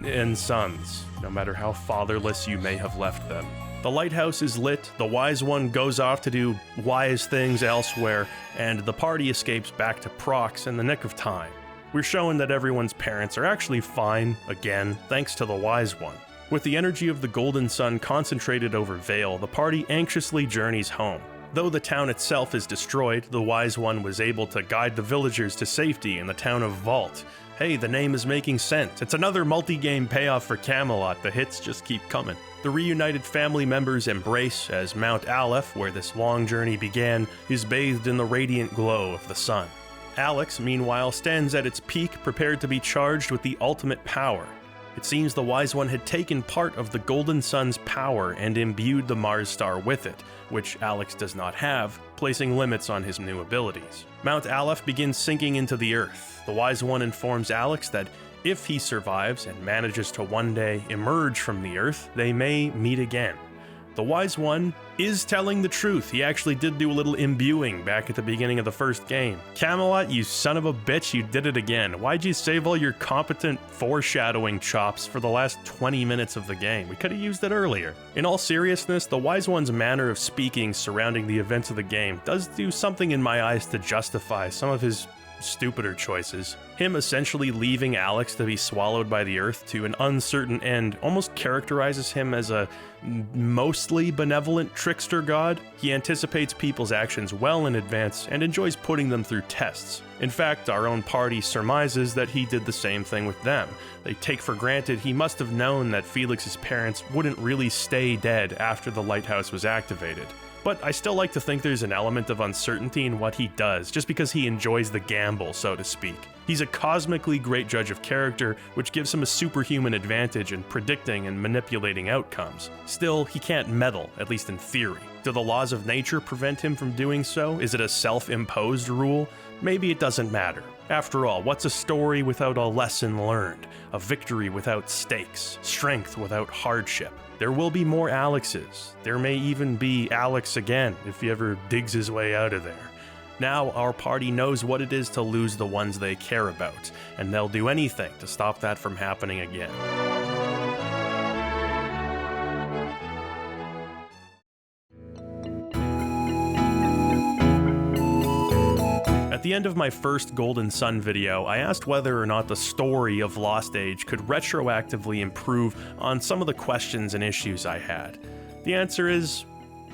Speaker 1: in sons, no matter how fatherless you may have left them. The lighthouse is lit, the Wise One goes off to do wise things elsewhere, and the party escapes back to Prox in the nick of time. We're showing that everyone's parents are actually fine, again, thanks to the Wise One. With the energy of the Golden Sun concentrated over Vale, the party anxiously journeys home. Though the town itself is destroyed, the Wise One was able to guide the villagers to safety in the town of Vault. Hey, the name is making sense. It's another multi-game payoff for Camelot. The hits just keep coming. The reunited family members embrace as Mount Aleph, where this long journey began, is bathed in the radiant glow of the sun. Alex, meanwhile, stands at its peak, prepared to be charged with the ultimate power. It seems the Wise One had taken part of the Golden Sun's power and imbued the Mars star with it, which Alex does not have, placing limits on his new abilities. Mount Aleph begins sinking into the earth. The Wise One informs Alex that if he survives and manages to one day emerge from the earth, they may meet again. The Wise One is telling the truth. He actually did do a little imbuing back at the beginning of the first game. Camelot, you son of a bitch, you did it again. Why'd you save all your competent foreshadowing chops for the last 20 minutes of the game? We could have used it earlier. In all seriousness, the Wise One's manner of speaking surrounding the events of the game does do something in my eyes to justify some of his stupider choices. Him essentially leaving Alex to be swallowed by the earth to an uncertain end almost characterizes him as a mostly benevolent trickster god. He anticipates people's actions well in advance and enjoys putting them through tests. In fact, our own party surmises that he did the same thing with them. They take for granted he must have known that Felix's parents wouldn't really stay dead after the lighthouse was activated. But I still like to think there's an element of uncertainty in what he does, just because he enjoys the gamble, so to speak. He's a cosmically great judge of character, which gives him a superhuman advantage in predicting and manipulating outcomes. Still, he can't meddle, at least in theory. Do the laws of nature prevent him from doing so? Is it a self-imposed rule? Maybe it doesn't matter. After all, what's a story without a lesson learned? A victory without stakes? Strength without hardship? There will be more Alexes. There may even be Alex again if he ever digs his way out of there. Now our party knows what it is to lose the ones they care about, and they'll do anything to stop that from happening again. At the end of my first Golden Sun video, I asked whether or not the story of Lost Age could retroactively improve on some of the questions and issues I had. The answer is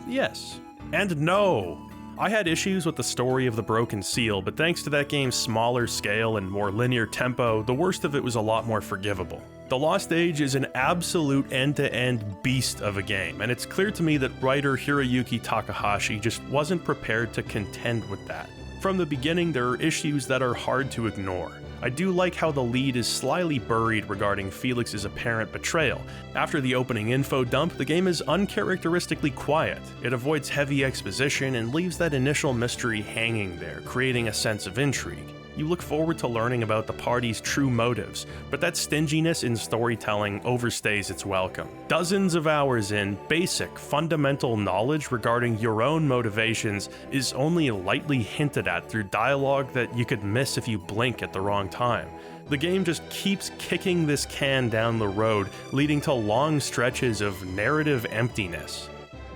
Speaker 1: yes. And no. I had issues with the story of the Broken Seal, but thanks to that game's smaller scale and more linear tempo, the worst of it was a lot more forgivable. The Lost Age is an absolute end-to-end beast of a game, and it's clear to me that writer Hiroyuki Takahashi just wasn't prepared to contend with that. From the beginning, there are issues that are hard to ignore. I do like how the lead is slyly buried regarding Felix's apparent betrayal. After the opening info dump, the game is uncharacteristically quiet. It avoids heavy exposition and leaves that initial mystery hanging there, creating a sense of intrigue. You look forward to learning about the party's true motives, but that stinginess in storytelling overstays its welcome. Dozens of hours in, basic, fundamental knowledge regarding your own motivations is only lightly hinted at through dialogue that you could miss if you blink at the wrong time. The game just keeps kicking this can down the road, leading to long stretches of narrative emptiness.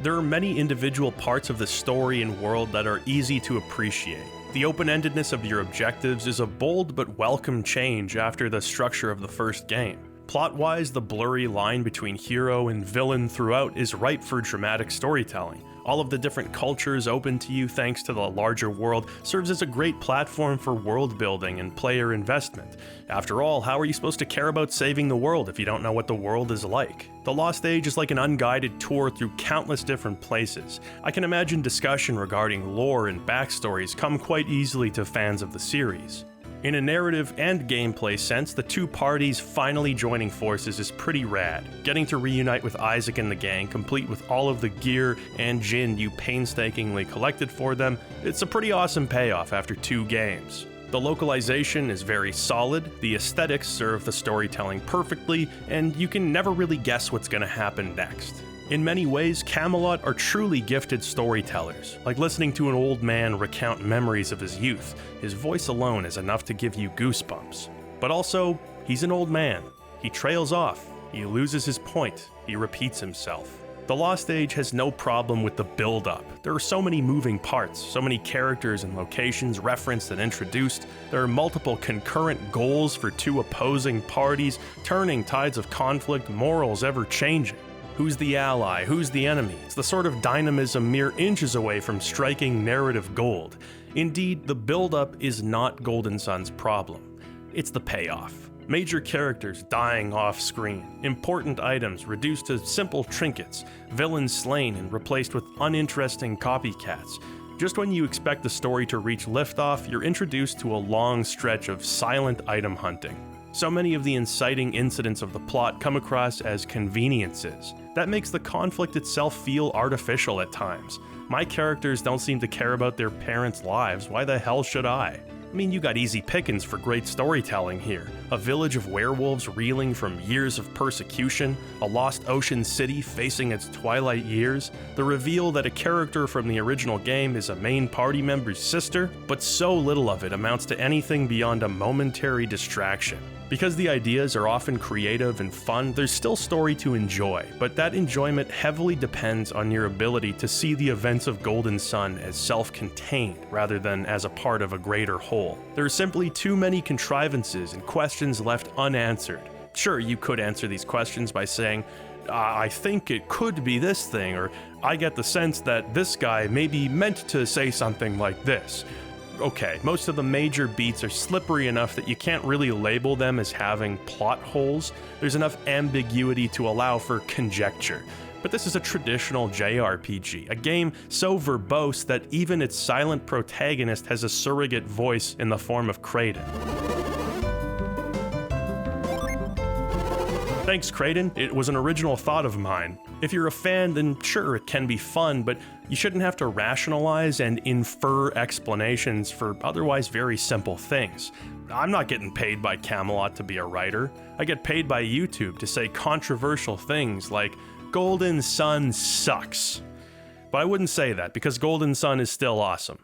Speaker 1: There are many individual parts of the story and world that are easy to appreciate. The open-endedness of your objectives is a bold but welcome change after the structure of the first game. Plot-wise, the blurry line between hero and villain throughout is ripe for dramatic storytelling. All of the different cultures open to you thanks to the larger world serves as a great platform for world building and player investment. After all, how are you supposed to care about saving the world if you don't know what the world is like? The Lost Age is like an unguided tour through countless different places. I can imagine discussion regarding lore and backstories come quite easily to fans of the series. In a narrative and gameplay sense, the two parties finally joining forces is pretty rad. Getting to reunite with Isaac and the gang, complete with all of the gear and Jinn you painstakingly collected for them, it's a pretty awesome payoff after 2 games. The localization is very solid, the aesthetics serve the storytelling perfectly, and you can never really guess what's gonna happen next. In many ways, Camelot are truly gifted storytellers, like listening to an old man recount memories of his youth. His voice alone is enough to give you goosebumps. But also, he's an old man. He trails off, he loses his point, he repeats himself. The Lost Age has no problem with the build-up. There are so many moving parts, so many characters and locations referenced and introduced. There are multiple concurrent goals for 2 opposing parties, turning tides of conflict, morals ever-changing. Who's the ally? Who's the enemy? It's the sort of dynamism mere inches away from striking narrative gold. Indeed, the build-up is not Golden Sun's problem. It's the payoff. Major characters dying off-screen, important items reduced to simple trinkets, villains slain and replaced with uninteresting copycats. Just when you expect the story to reach liftoff, you're introduced to a long stretch of silent item hunting. So many of the inciting incidents of the plot come across as conveniences. That makes the conflict itself feel artificial at times. My characters don't seem to care about their parents' lives, why the hell should I? I mean, you got easy pickings for great storytelling here. A village of werewolves reeling from years of persecution, a lost ocean city facing its twilight years, the reveal that a character from the original game is a main party member's sister, but so little of it amounts to anything beyond a momentary distraction. Because the ideas are often creative and fun, there's still story to enjoy, but that enjoyment heavily depends on your ability to see the events of Golden Sun as self-contained rather than as a part of a greater whole. There are simply too many contrivances and questions left unanswered. Sure, you could answer these questions by saying, I think it could be this thing, or I get the sense that this guy may be meant to say something like this. Okay, most of the major beats are slippery enough that you can't really label them as having plot holes. There's enough ambiguity to allow for conjecture. But this is a traditional JRPG, a game so verbose that even its silent protagonist has a surrogate voice in the form of Kraden. Thanks, Kraden. It was an original thought of mine. If you're a fan, then sure, it can be fun, but you shouldn't have to rationalize and infer explanations for otherwise very simple things. I'm not getting paid by Camelot to be a writer. I get paid by YouTube to say controversial things like, Golden Sun sucks. But I wouldn't say that, because Golden Sun is still awesome.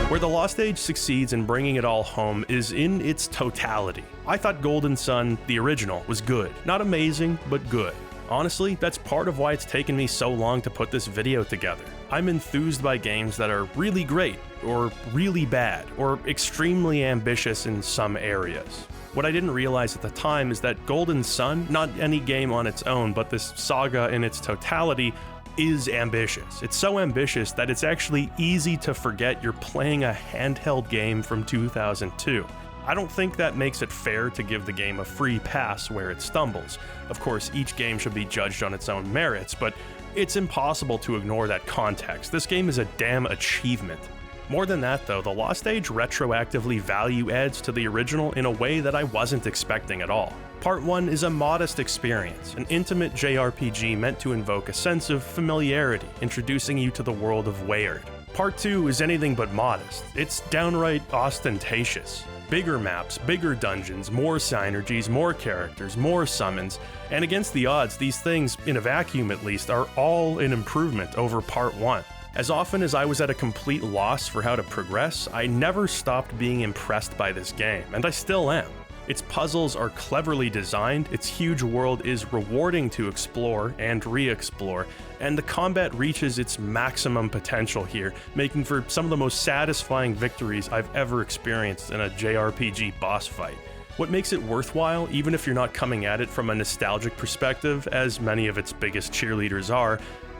Speaker 1: Where The Lost Age succeeds in bringing it all home is in its totality. I thought Golden Sun, the original, was good. Not amazing, but good. Honestly, that's part of why it's taken me so long to put this video together. I'm enthused by games that are really great, or really bad, or extremely ambitious in some areas. What I didn't realize at the time is that Golden Sun, not any game on its own, but this saga in its totality, is ambitious. It's so ambitious that it's actually easy to forget you're playing a handheld game from 2002. I don't think that makes it fair to give the game a free pass where it stumbles. Of course, each game should be judged on its own merits, but it's impossible to ignore that context. This game is a damn achievement. More than that though, The Lost Age retroactively value adds to the original in a way that I wasn't expecting at all. Part 1 is a modest experience, an intimate JRPG meant to invoke a sense of familiarity, introducing you to the world of Weird. Part 2 is anything but modest. It's downright ostentatious. Bigger maps, bigger dungeons, more Psynergies, more characters, more summons, and against the odds, these things, in a vacuum at least, are all an improvement over Part 1. As often as I was at a complete loss for how to progress, I never stopped being impressed by this game, and I still am. Its puzzles are cleverly designed, its huge world is rewarding to explore and re-explore, and the combat reaches its maximum potential here, making for some of the most satisfying victories I've ever experienced in a JRPG boss fight. What makes it worthwhile, even if you're not coming at it from a nostalgic perspective, as many of its biggest cheerleaders are,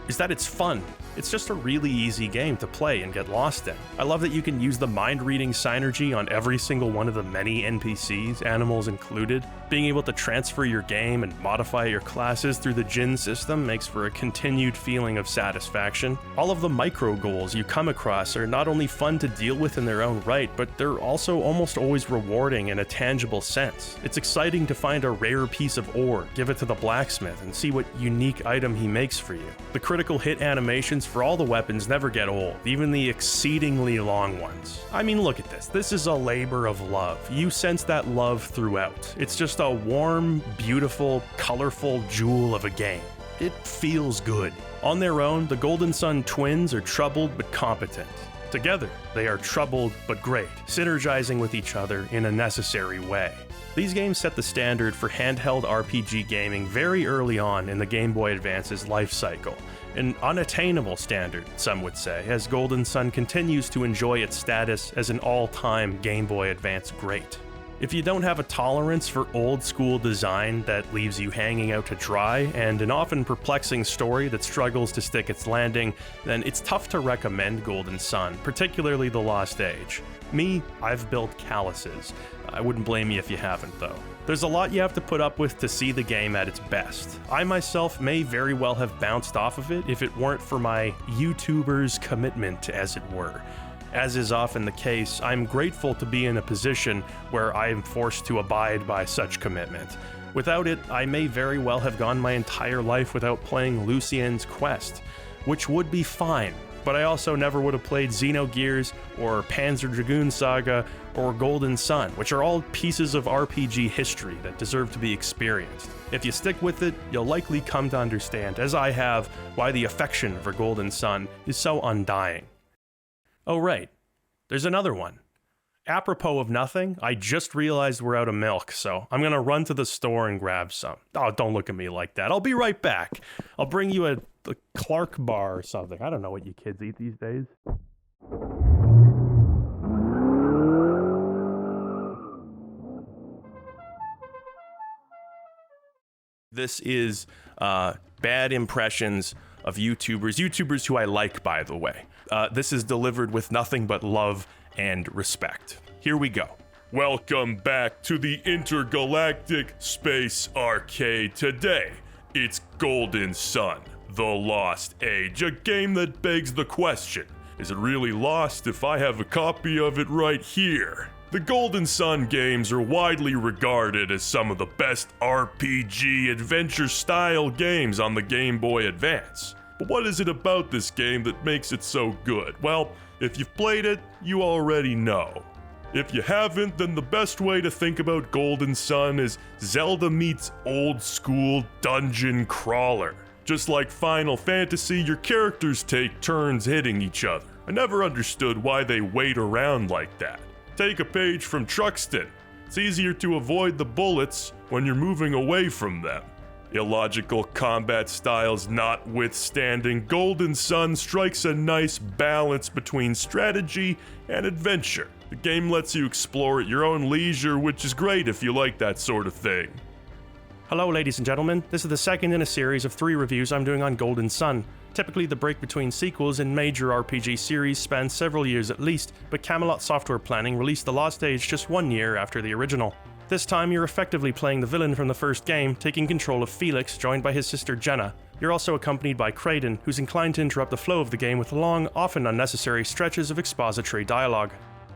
Speaker 1: is that it's fun. It's just a really easy game to play and get lost in. I love that you can use the mind-reading Psynergy on every single one of the many NPCs, animals included. Being able to transfer your game and modify your classes through the Jinn system makes for a continued feeling of satisfaction. All of the micro goals you come across are not only fun to deal with in their own right, but they're also almost always rewarding in a tangible sense. It's exciting to find a rare piece of ore, give it to the blacksmith, and see what unique item he makes for you. The critical hit animations for all the weapons never get old, even the exceedingly long ones. I mean, look at this. This is a labor of love. You sense that love throughout. It's just a warm, beautiful, colorful jewel of a game. It feels good. On their own, the Golden Sun twins are troubled but competent. Together, they are troubled but great, synergizing with each other in a necessary way. These games set the standard for handheld RPG gaming very early on in the Game Boy Advance's life cycle, an unattainable standard, some would say, as Golden Sun continues to enjoy its status as an all-time Game Boy Advance great. If you don't have a tolerance for old-school design that leaves you hanging out to dry, and an often perplexing story that struggles to stick its landing, then it's tough to recommend Golden Sun, particularly The Lost Age. Me, I've built calluses. I wouldn't blame you if you haven't, though. There's a lot you have to put up with to see the game at its best. I myself may very well have bounced off of it if it weren't for my YouTuber's commitment, as it were. As is often the case, I'm grateful to be in a position where I am forced to abide by such commitment. Without it, I may very well have gone my entire life without playing Lucien's Quest, which would be fine, but I also never would have played Xenogears, or Panzer Dragoon Saga, or Golden Sun, which are all pieces of RPG history that deserve to be experienced. If you stick with it, you'll likely come to understand, as I have, why the affection for Golden Sun is so undying. Oh right, there's another one. Apropos of nothing, I just realized we're out of milk, so I'm gonna run to the store and grab some. Oh, don't look at me like that. I'll be right back. I'll bring you a Clark bar or something. I don't know what you kids eat these days. This is bad impressions of YouTubers who I like, by the way. This is delivered with nothing but love and respect. Here we go. Welcome back to the Intergalactic Space Arcade. Today, it's Golden Sun, The Lost Age, a game that begs the question, is it really lost if I have a copy of it right here? The Golden Sun games are widely regarded as some of the best RPG adventure-style games on the Game Boy Advance. But what is it about this game that makes it so good? Well, if you've played it, you already know. If you haven't, then the best way to think about Golden Sun is Zelda meets old-school dungeon crawler. Just like Final Fantasy, your characters take turns hitting each other. I never understood why they wait around like that. Take a page from Truxton. It's easier to avoid the bullets when you're moving away from them. Illogical combat styles notwithstanding, Golden Sun strikes a nice balance between strategy and adventure. The game lets you explore at your own leisure, which is great if you like that sort of thing. Hello ladies and gentlemen, this is the second in a series of 3 reviews I'm doing on Golden Sun. Typically the break between sequels in major RPG series spans several years at least, but Camelot Software Planning released The Lost Age just 1 year after the original. This time you're effectively playing the villain from the first game, taking control of Felix, joined by his sister Jenna. You're also accompanied by Kraden, who's inclined to interrupt the flow of the game with long, often unnecessary stretches of expository dialogue.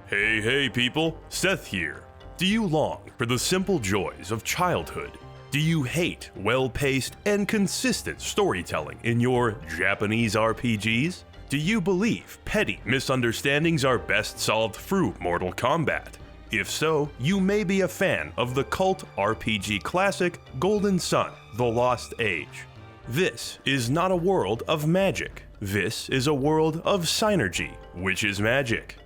Speaker 1: Hey people, Seth here. Do you long for the simple joys of childhood? Do you hate well-paced and consistent storytelling in your Japanese RPGs? Do you believe petty misunderstandings are best solved through Mortal Kombat? If so, you may be a fan of the cult RPG classic Golden Sun, The Lost Age. This is not a world of magic. This is a world of Psynergy, which is magic.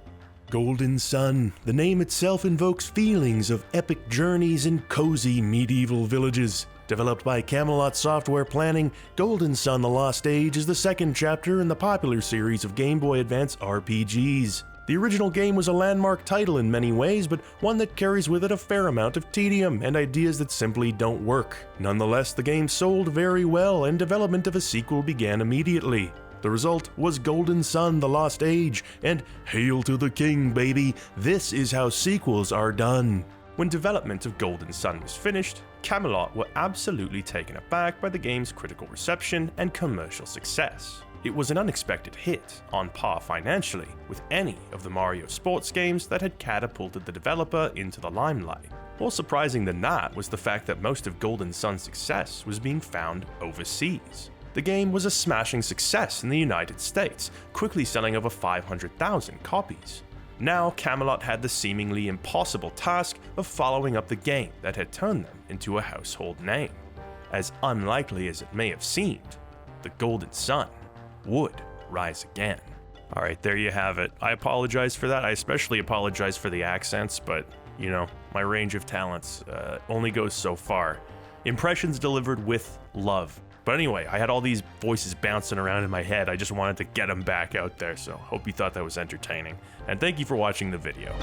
Speaker 1: Golden Sun. The name itself invokes feelings of epic journeys in cozy medieval villages. Developed by Camelot Software Planning, Golden Sun: The Lost Age is the second chapter in the popular series of Game Boy Advance RPGs. The original game was a landmark title in many ways, but one that carries with it a fair amount of tedium and ideas that simply don't work. Nonetheless, the game sold very well, and development of a sequel began immediately. The result was Golden Sun: The Lost Age, and hail to the king, baby! This is how sequels are done. When development of Golden Sun was finished, Camelot were absolutely taken aback by the game's critical reception and commercial success. It was an unexpected hit, on par financially with any of the Mario sports games that had catapulted the developer into the limelight. More surprising than that was the fact that most of Golden Sun's success was being found overseas. The game was a smashing success in the United States, quickly selling over 500,000 copies. Now Camelot had the seemingly impossible task of following up the game that had turned them into a household name. As unlikely as it may have seemed, the Golden Sun would rise again. Alright, there you have it. I apologize for that. I especially apologize for the accents, but, you know, my range of talents only goes so far. Impressions delivered with love. But anyway, I had all these voices bouncing around in my head. I just wanted to get them back out there, so hope you thought that was entertaining. And thank you for watching the video.